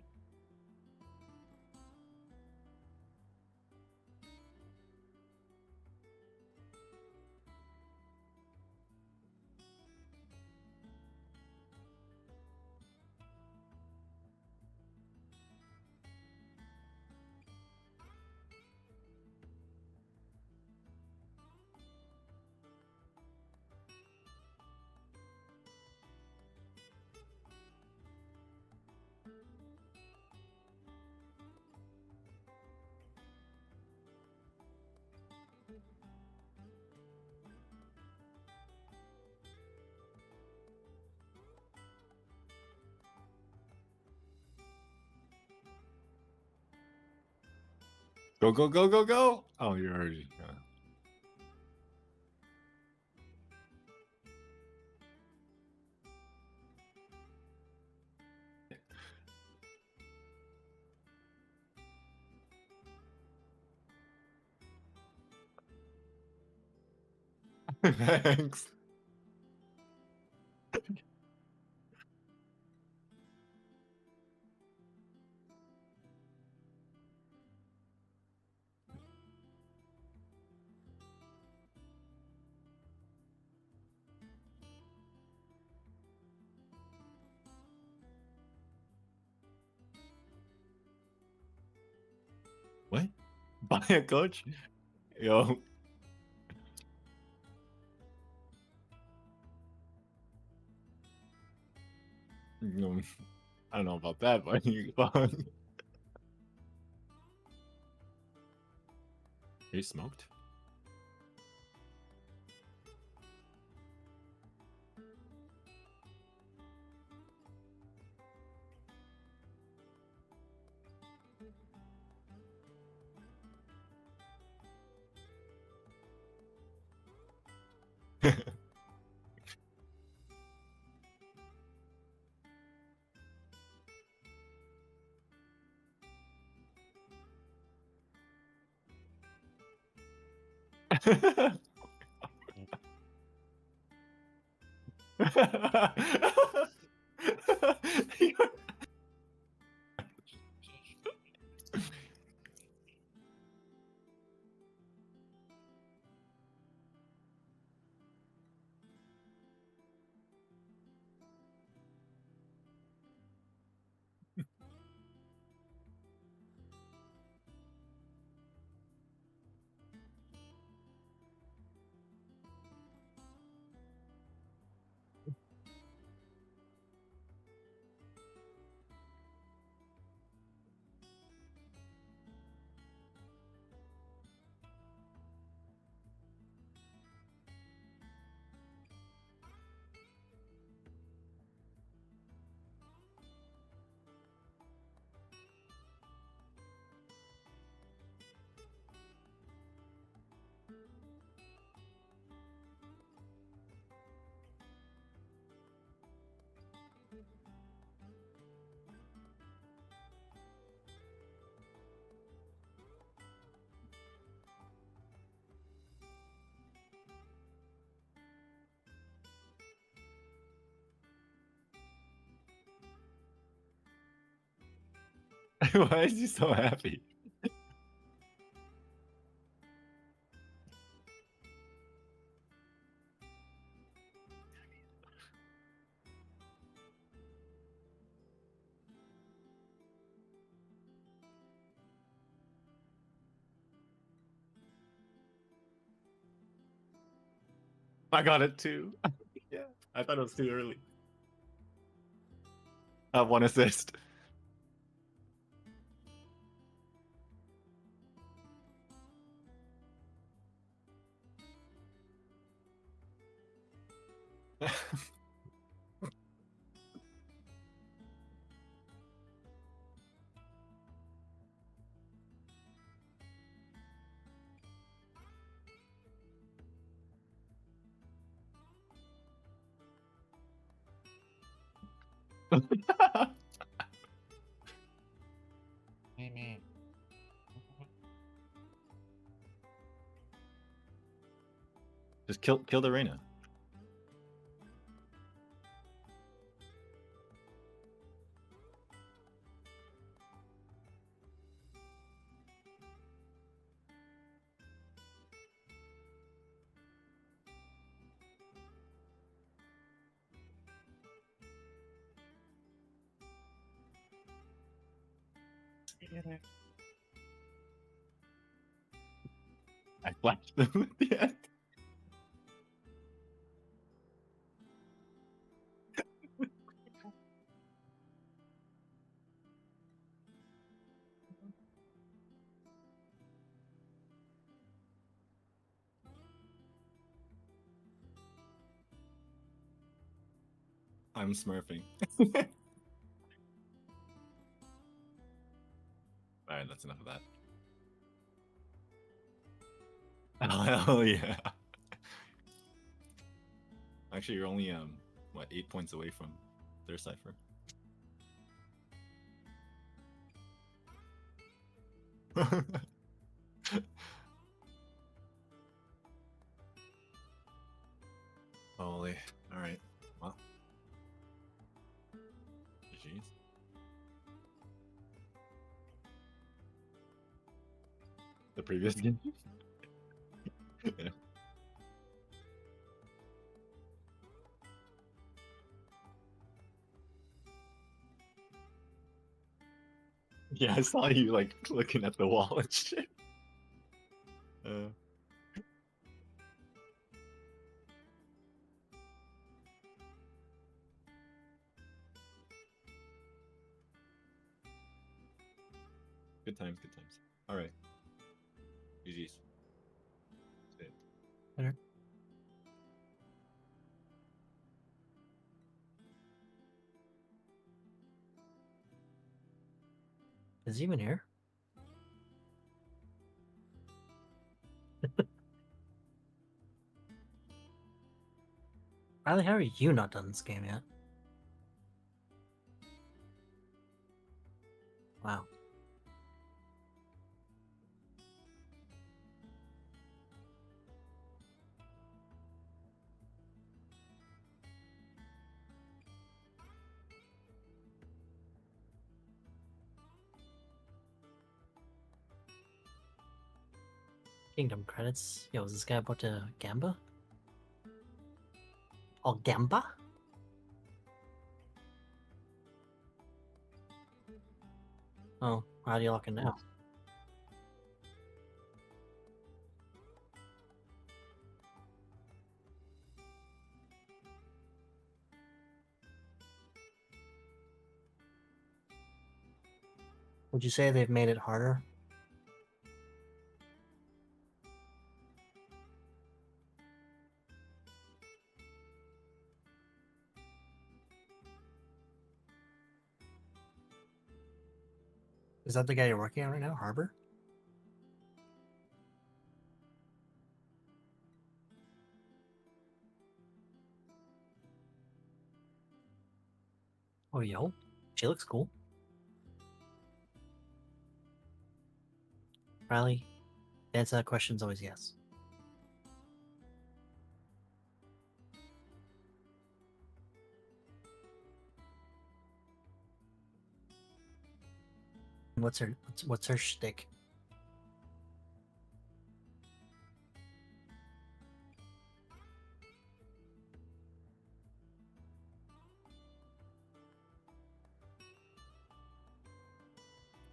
Go, go, go, go, go! Oh, you're already... Thanks. What? Buy a coach? Yo. No, I don't know about that, but you fun. He smoked? Why is he so happy? I got it too. Yeah, I thought it was too early. I have 1 assist. Just kill the Reyna. I flashed them at the end. I'm smurfing. Alright, that's enough of that. Oh yeah. Actually, you're only what, 8 points away from their cipher. Holy. Alright. Well. GG's. The previous game? Yeah. Yeah, I saw you like looking at the wall and shit. Good times, good times. Alright. GG's. Later. Is he even here? Riley, how are you not done this game yet? Wow. Kingdom credits. Yo, is this guy about to Gamba? Oh, Gamba? Oh, how do you lock it now? Would you say they've made it harder? Is that the guy you're working on right now, Harbor? Oh, yo. She looks cool. Riley, the answer to that question is always yes. What's her shtick?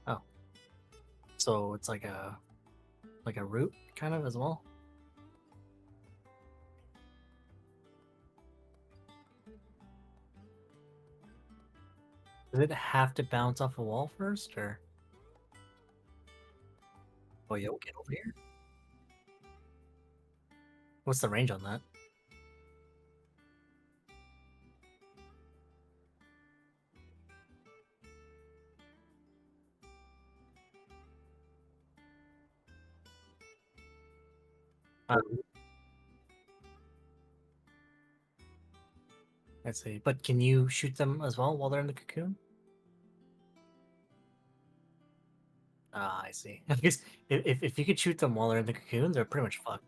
Oh. So it's like a root kind of as well? Does it have to bounce off a wall first, or? Oh, yo, get over here. What's the range on that? I see. But can you shoot them as well while they're in the cocoon? Ah, I see. I guess if you could shoot them while they're in the cocoon, they're pretty much fucked.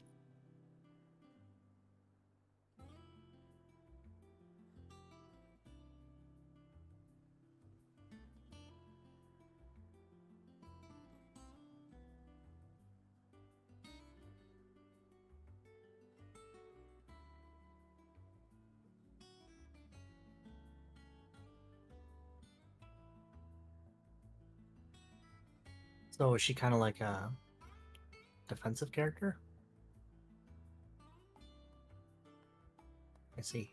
So is she kind of like a defensive character? I see.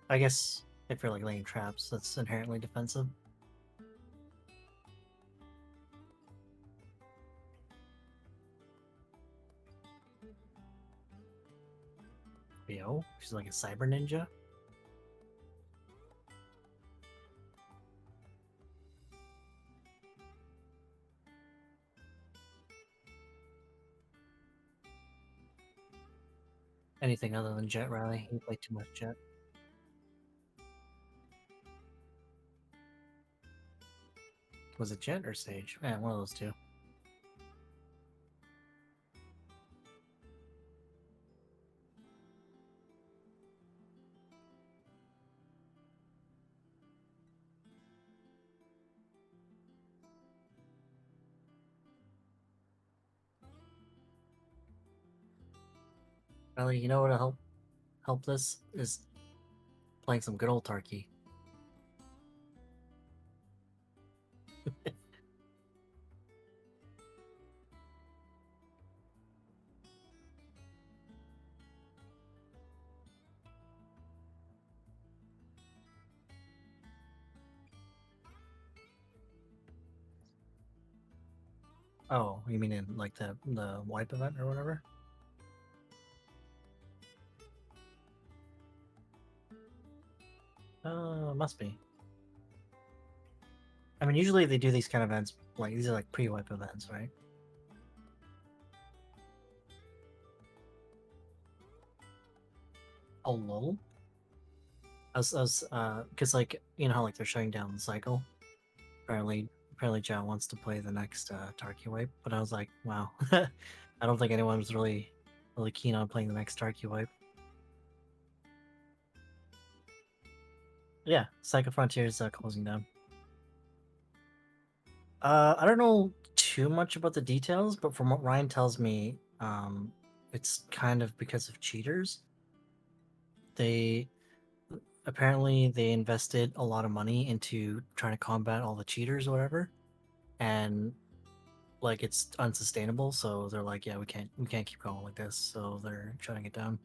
I guess if you're like laying traps, that's inherently defensive. Yo, she's like a cyber ninja. Anything other than Jet, Riley? You play too much Jet. Was it Jet or Sage? Yeah, one of those two. Riley, you know what'll help this is playing some good old Tarky. Oh, you mean in like the wipe event or whatever? Must be. I mean, usually they do these kind of events, like these are like pre-wipe events, right? Oh, lol. Cause like, you know how like they're shutting down the cycle? Apparently Joe wants to play the next Tarky wipe, but I was like, wow. I don't think anyone was really keen on playing the next Tarky wipe. Yeah, Cycle Frontiers closing down. I don't know too much about the details, but from what Ryan tells me, it's kind of because of cheaters. They apparently they invested a lot of money into trying to combat all the cheaters or whatever, and like it's unsustainable. So they're like, yeah, we can't keep going like this. So they're shutting it down.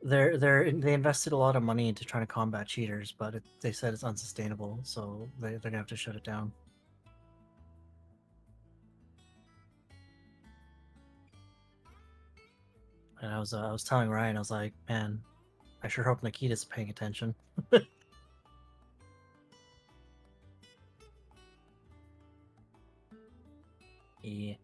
They invested a lot of money into trying to combat cheaters, but they said it's unsustainable, so they're gonna have to shut it down. And I was telling Ryan, I was like, man, I sure hope Nikita's paying attention. Yeah.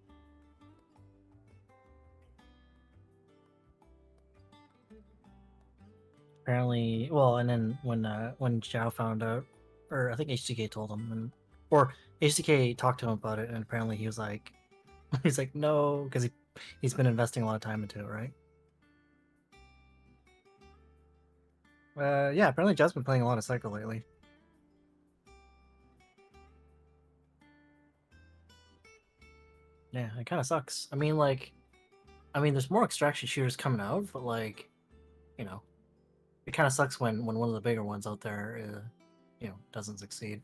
Apparently, well, and then when Zhao found out, or I think HDK told him, or HDK talked to him about it, and apparently he was like, he's like, no, because he's been investing a lot of time into it, right? Yeah, apparently Zhao's been playing a lot of Cycle lately. Yeah, it kind of sucks. I mean, there's more extraction shooters coming out, but like, you know, it kind of sucks when one of the bigger ones out there, doesn't succeed.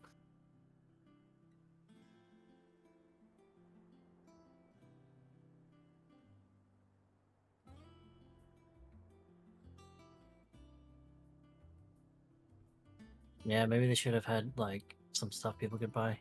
Yeah, maybe they should have had like some stuff people could buy.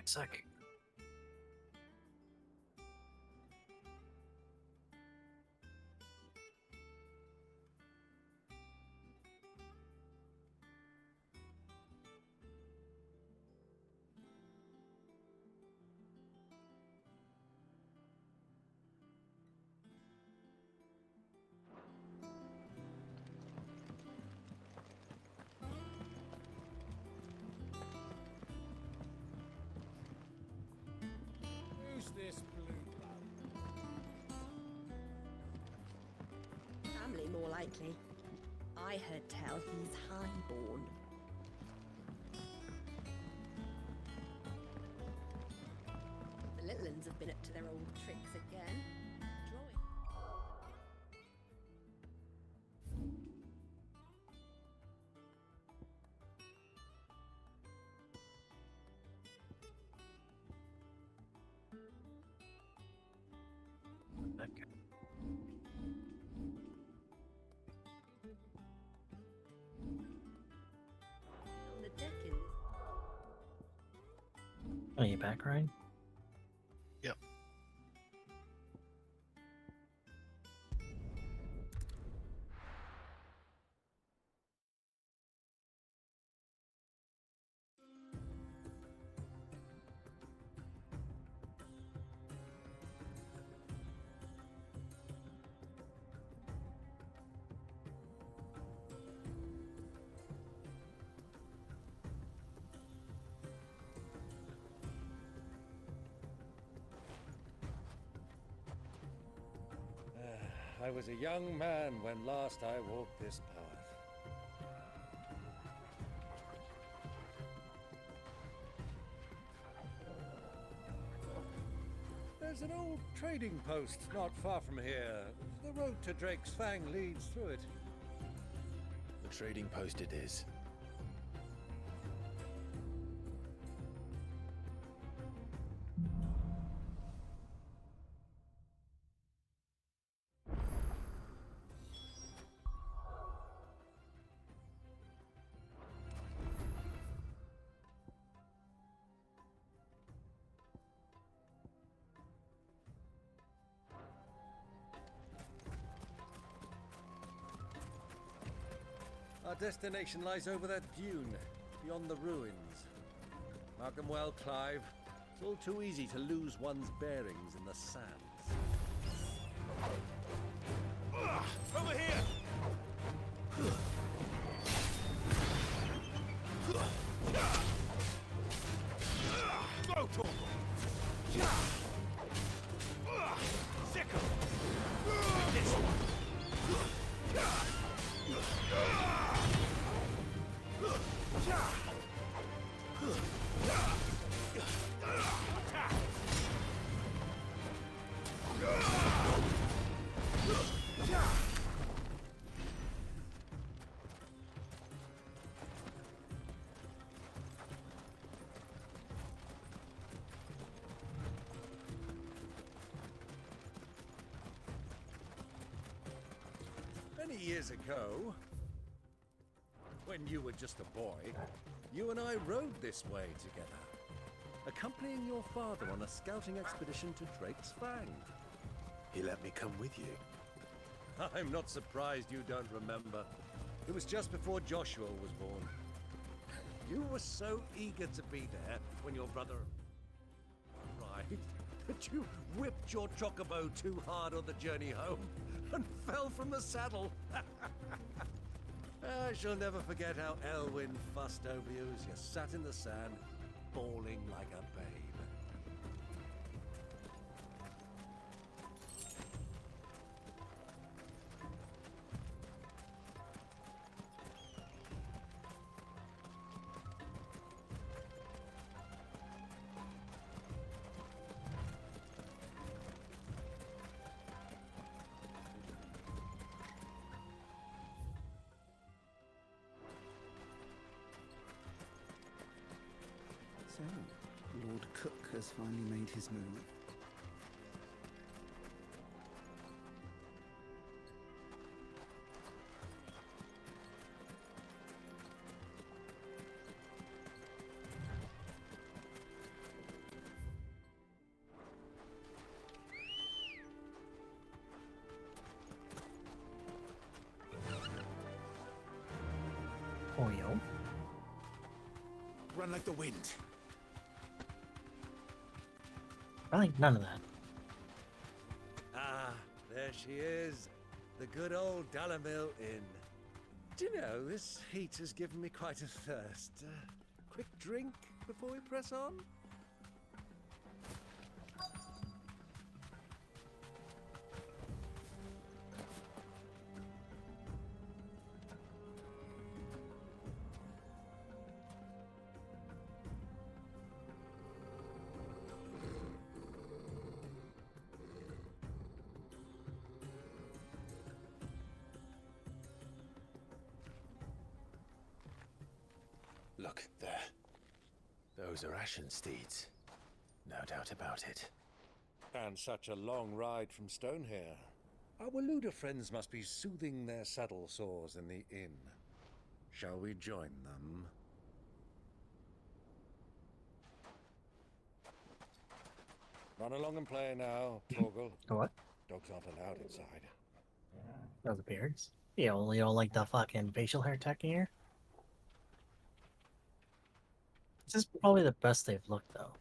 a sec. Who's this blue blood? Family, more likely. I heard tell he's highborn. The little uns have been up to their old tricks again. Drawing. Okay. On the deck in Are you back, Ryan? Yep. I was a young man when last I walked this path. There's an old trading post not far from here. The road to Drake's Fang leads through it. The trading post it is. Our destination lies over that dune, beyond the ruins. Mark 'em well, Clive. It's all too easy to lose one's bearings in the sands. Over here! Go, Torgal! Sickle! This one! Many years ago, when you were just a boy, you and I rode this way together, accompanying your father on a scouting expedition to Drake's Fang. He let me come with you. I'm not surprised you don't remember. It was just before Joshua was born. You were so eager to be there when your brother arrived that you whipped your chocobo too hard on the journey home and fell from the saddle. I shall never forget how Elwyn fussed over you as you sat in the sand, bawling like a babe. So, Lord Cook has finally made his move. Oh, yo. Run like the wind. I think none of that. Ah, there she is. The good old Dalamil Inn. Do you know, this heat has given me quite a thirst. Quick drink before we press on? Look, there. Those are Ashen steeds. No doubt about it. And such a long ride from Stonehair. Our Waluda friends must be soothing their saddle sores in the inn. Shall we join them? Run along and play now, Torgal. What? Dogs aren't allowed inside. Oh, the beards? Yeah, well, you don't like the fucking facial hair tech here? This is probably the best they've looked, though.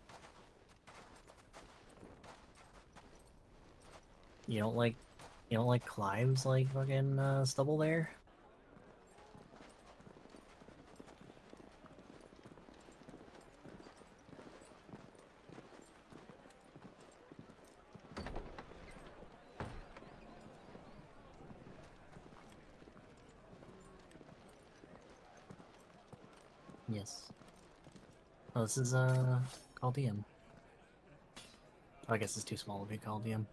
You don't like Clive's, like, fucking, stubble there? Yes. Oh, this is, Chaldean. I guess it's too small to be Chaldean.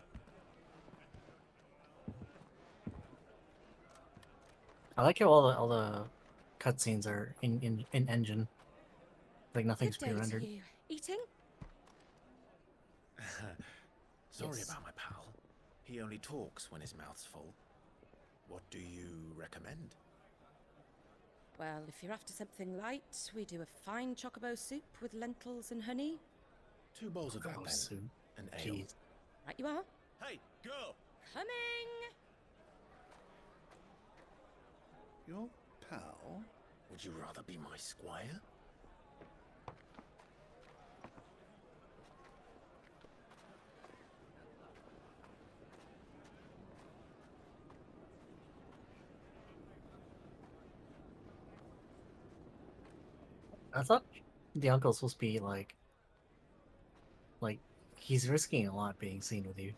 I like how all the cutscenes are in engine. Like nothing's Good day to pre-rendered. you. Eating? Sorry Yes. about my pal. He only talks when his mouth's full. What do you recommend? Well, if you're after something light, we do a fine chocobo soup with lentils and honey. 2 bowls of that Oh, then. soup. An ale. Jeez. Right you are. Hey, girl! Coming! Your pal? Would you rather be my squire? I thought the uncle's supposed to be like he's risking a lot being seen with you.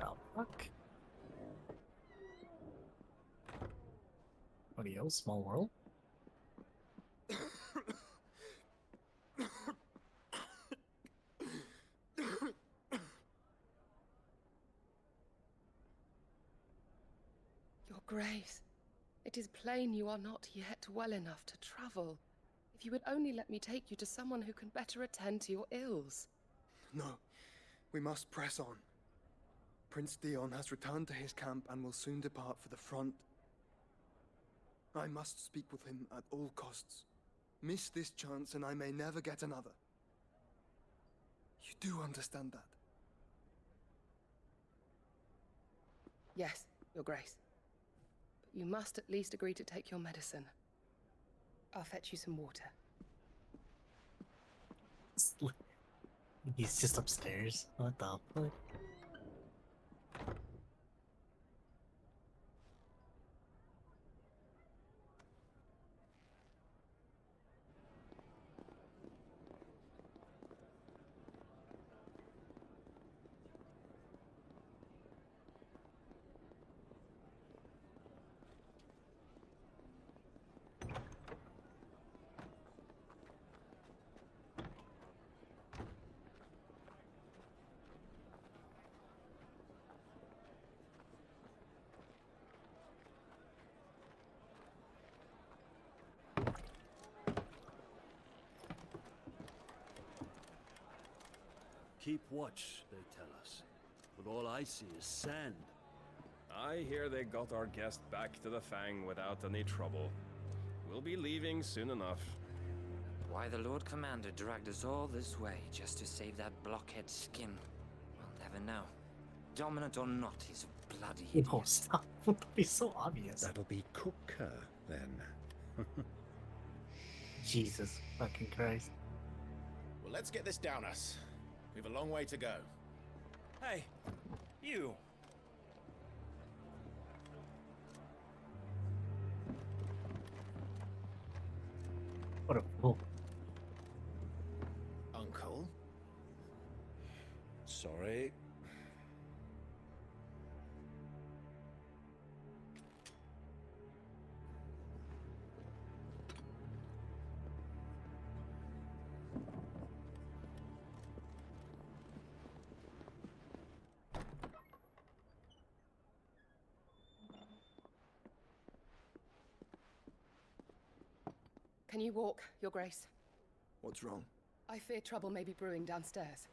Oh fuck. What are you, small world? Your Grace, it is plain you are not yet well enough to travel. If you would only let me take you to someone who can better attend to your ills. No, we must press on. Prince Dion has returned to his camp and will soon depart for the front. I must speak with him at all costs. Miss this chance and I may never get another. You do understand that? Yes, Your Grace. But you must at least agree to take your medicine. I'll fetch you some water. He's just upstairs. What the fuck? Keep watch, they tell us. But all I see is sand. I hear they got our guest back to the Fang without any trouble. We'll be leaving soon enough. Why the Lord Commander dragged us all this way just to save that blockhead skin, we'll never know. Dominant or not, he's a bloody idiot. Oh, stop. That'd be so obvious. That'll be Cooker, then. Jesus fucking Christ. Well, let's get this down us. We've a long way to go. Hey, you. What a fool. Uncle? Sorry. Can you walk, Your Grace? What's wrong? I fear trouble may be brewing downstairs.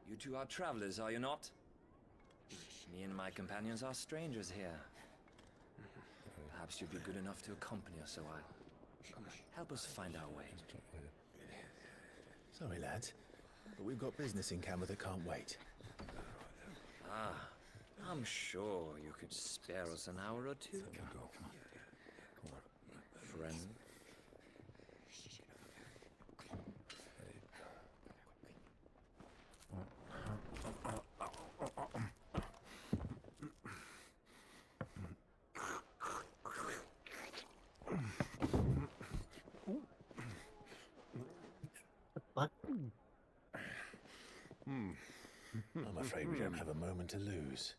You two are travelers, are you not? Me and my companions are strangers here. Perhaps you'd be good enough to accompany us a while. Help us find our way. Sorry, lads, but we've got business in camera that can't wait. Ah, I'm sure you could spare us an hour or two. Friend. I'm afraid we don't have a moment to lose.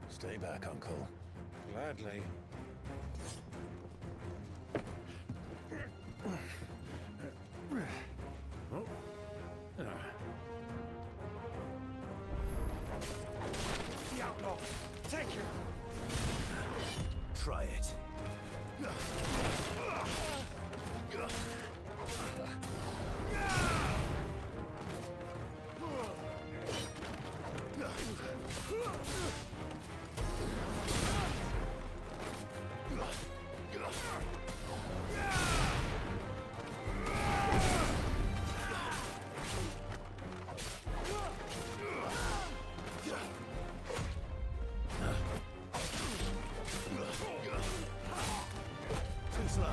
Stay back, Uncle. Gladly. The outlaw! Take him! Try it. Too slow.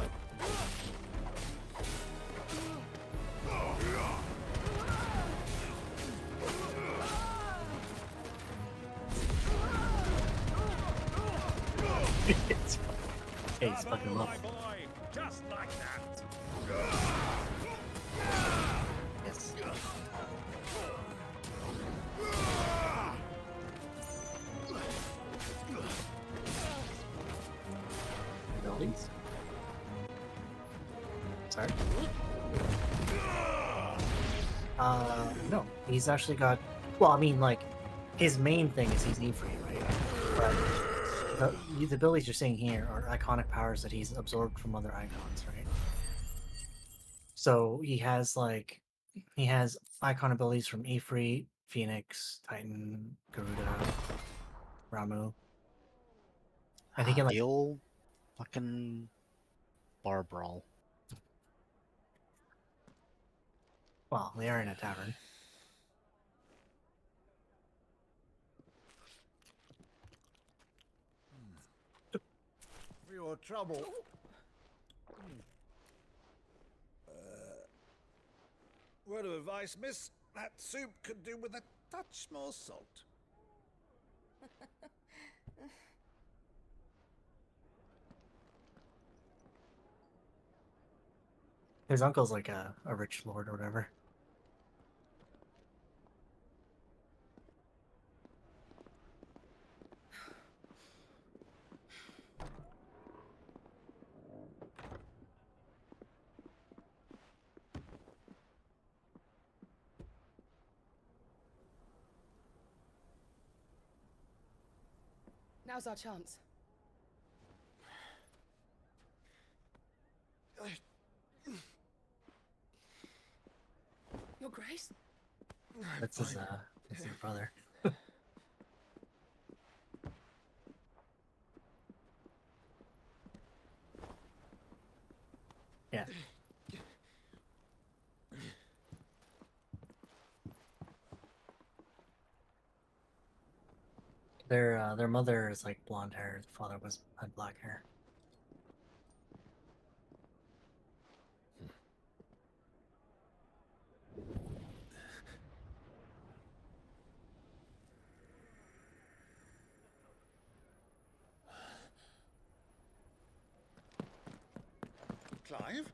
He's fucking low. Just like that. Yes. Buildings? Sorry? No. He's actually got... Well, I mean, like, his main thing is he's E-free, right? But the abilities you're seeing here are iconic powers that he's absorbed from other icons, right? So he has, like... He has icon abilities from Ifrit, Phoenix, Titan, Garuda, Ramu. And he can, like... The old fucking bar brawl. Well, they are in a tavern. For your trouble. Word of advice, miss. That soup could do with a touch more salt. His uncle's like a rich lord or whatever. Now's our chance. Grace? That's his brother. Yeah. Their mother is like blonde hair. The father had black hair. Clive?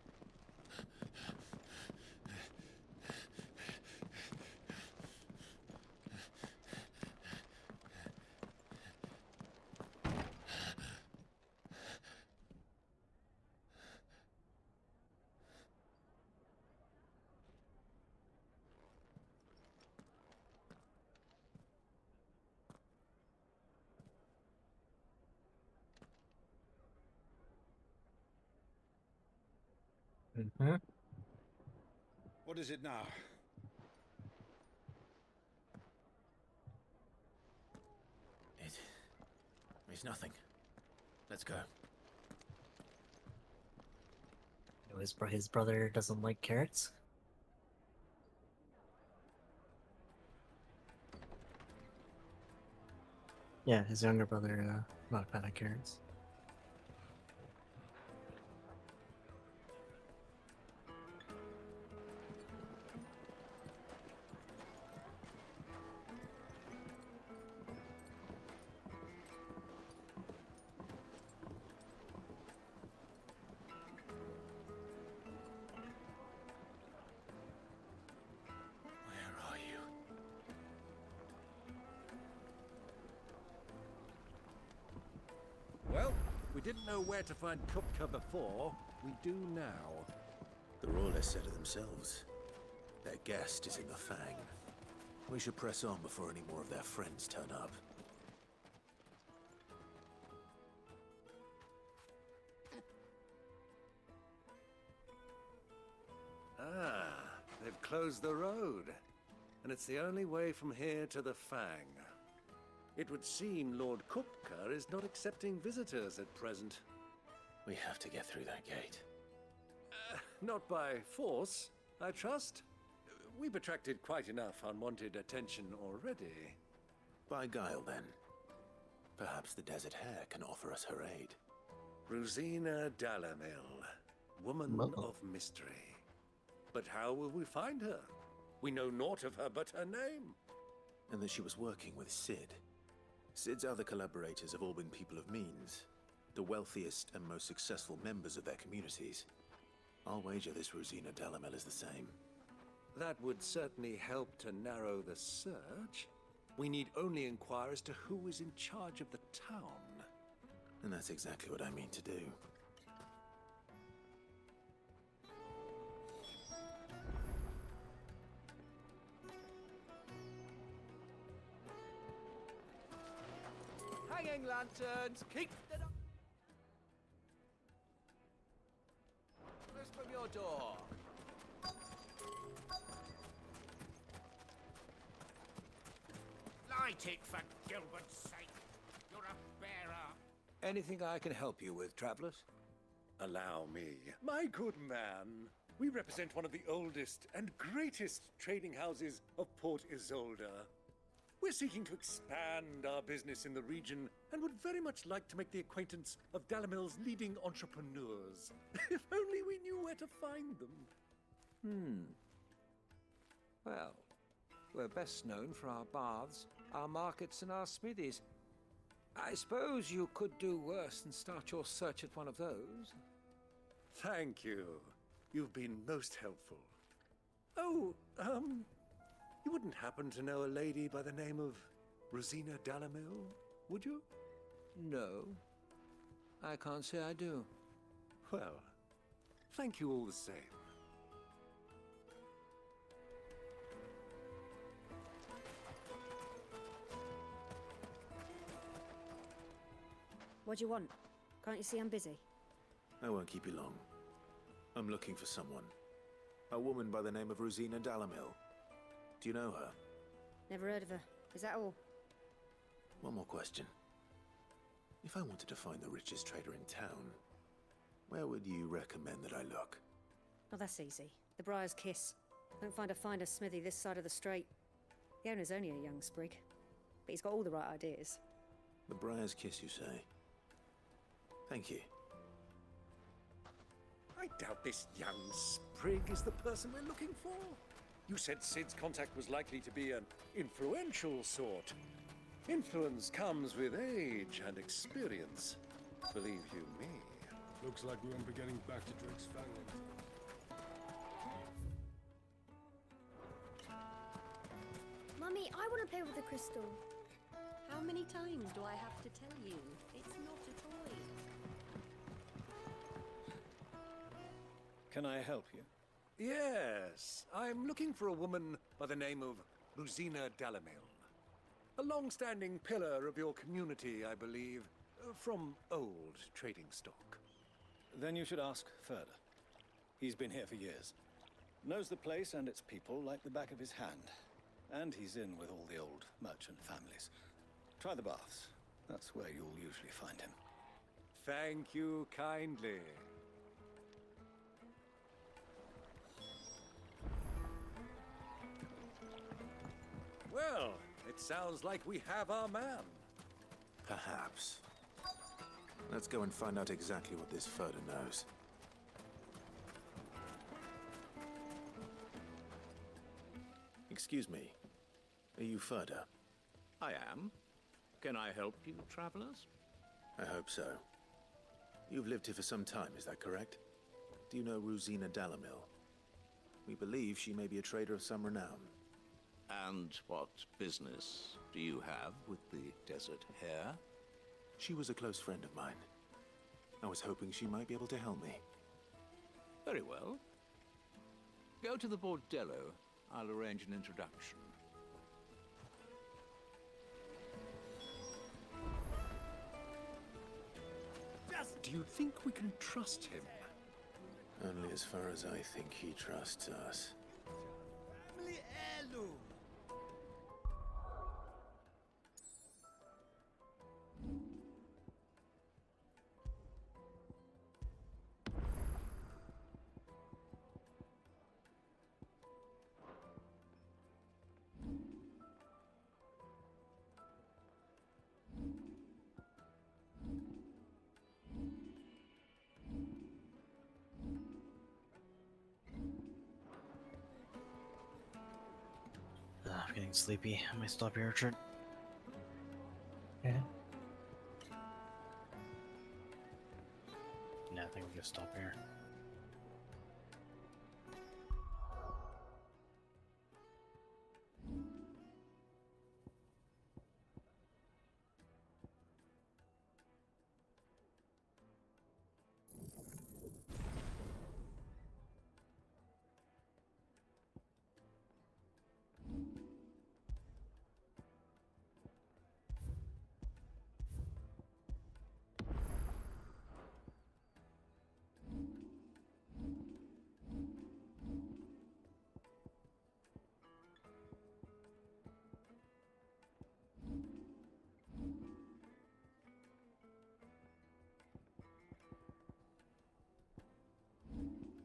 Mm-hmm. What is it now? It's nothing. Let's go. His brother doesn't like carrots. Yeah, his younger brother, not a fan of carrots. Where are you? Well, we didn't know where to find Kupka before. We do now. The Royalists said it themselves. Their guest is in the Fang. We should press on before any more of their friends turn up. Ah, they've closed the road. And it's the only way from here to the Fang. It would seem Lord Kupka is not accepting visitors at present. We have to get through that gate. Not by force, I trust. We've attracted quite enough unwanted attention already. By guile, then. Perhaps the Desert Hare can offer us her aid. Rosina Dalamil, woman of mystery. But how will we find her? We know naught of her but her name. And that she was working with Sid. Sid's other collaborators have all been people of means, the wealthiest and most successful members of their communities. I'll wager this Rosina Dalamel is the same. That would certainly help to narrow the search. We need only inquire as to who is in charge of the town. And that's exactly what I mean to do. Hanging lanterns, keep the close from your door. Light it, for Gilbert's sake. You're a bearer. Anything I can help you with, travelers? Allow me. My good man, we represent one of the oldest and greatest trading houses of Port Isolde. We're seeking to expand our business in the region and would very much like to make the acquaintance of Dalamil's leading entrepreneurs. If only we knew where to find them. Well, we're best known for our baths, our markets, and our smithies. I suppose you could do worse than start your search at one of those. Thank you. You've been most helpful. Oh, you wouldn't happen to know a lady by the name of Rosina Dalamil, would you? No, I can't say I do. Well, thank you all the same. What do you want? Can't you see I'm busy? I won't keep you long. I'm looking for someone. A woman by the name of Rosina Dalamil. Do you know her? Never heard of her. Is that all? One more question. If I wanted to find the richest trader in town, where would you recommend that I look? Oh, that's easy. The Briar's Kiss. Don't find a finer smithy this side of the strait. The owner's only a young sprig, but he's got all the right ideas. The Briar's Kiss, you say? Thank you. I doubt this young sprig is the person we're looking for. You said Sid's contact was likely to be an influential sort. Influence comes with age and experience. Believe you me. Looks like we won't be getting back to Drake's family. Mummy, I want to play with the crystal. How many times do I have to tell you? It's not a toy. Can I help you? Yes, I'm looking for a woman by the name of Rosina Dalamil. A long-standing pillar of your community, I believe, from old trading stock. Then you should ask further. He's been here for years. Knows the place and its people like the back of his hand. And he's in with all the old merchant families. Try the baths. That's where you'll usually find him. Thank you kindly. Well, it sounds like we have our man. Perhaps. Let's go and find out exactly what this Furder knows. Excuse me. Are you Furder? I am. Can I help you, travelers? I hope so. You've lived here for some time, is that correct? Do you know Rosina Dalamil? We believe she may be a trader of some renown. And what business do you have with the desert hare? She was a close friend of mine. I was hoping she might be able to help me. Very well. Go to the bordello. I'll arrange an introduction. Do you think we can trust him? Only as far as I think he trusts us. Family heirloom. I'm getting sleepy. I might stop here, Richard. Yeah. No, I think we'll just stop here.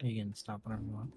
You can stop whenever you want.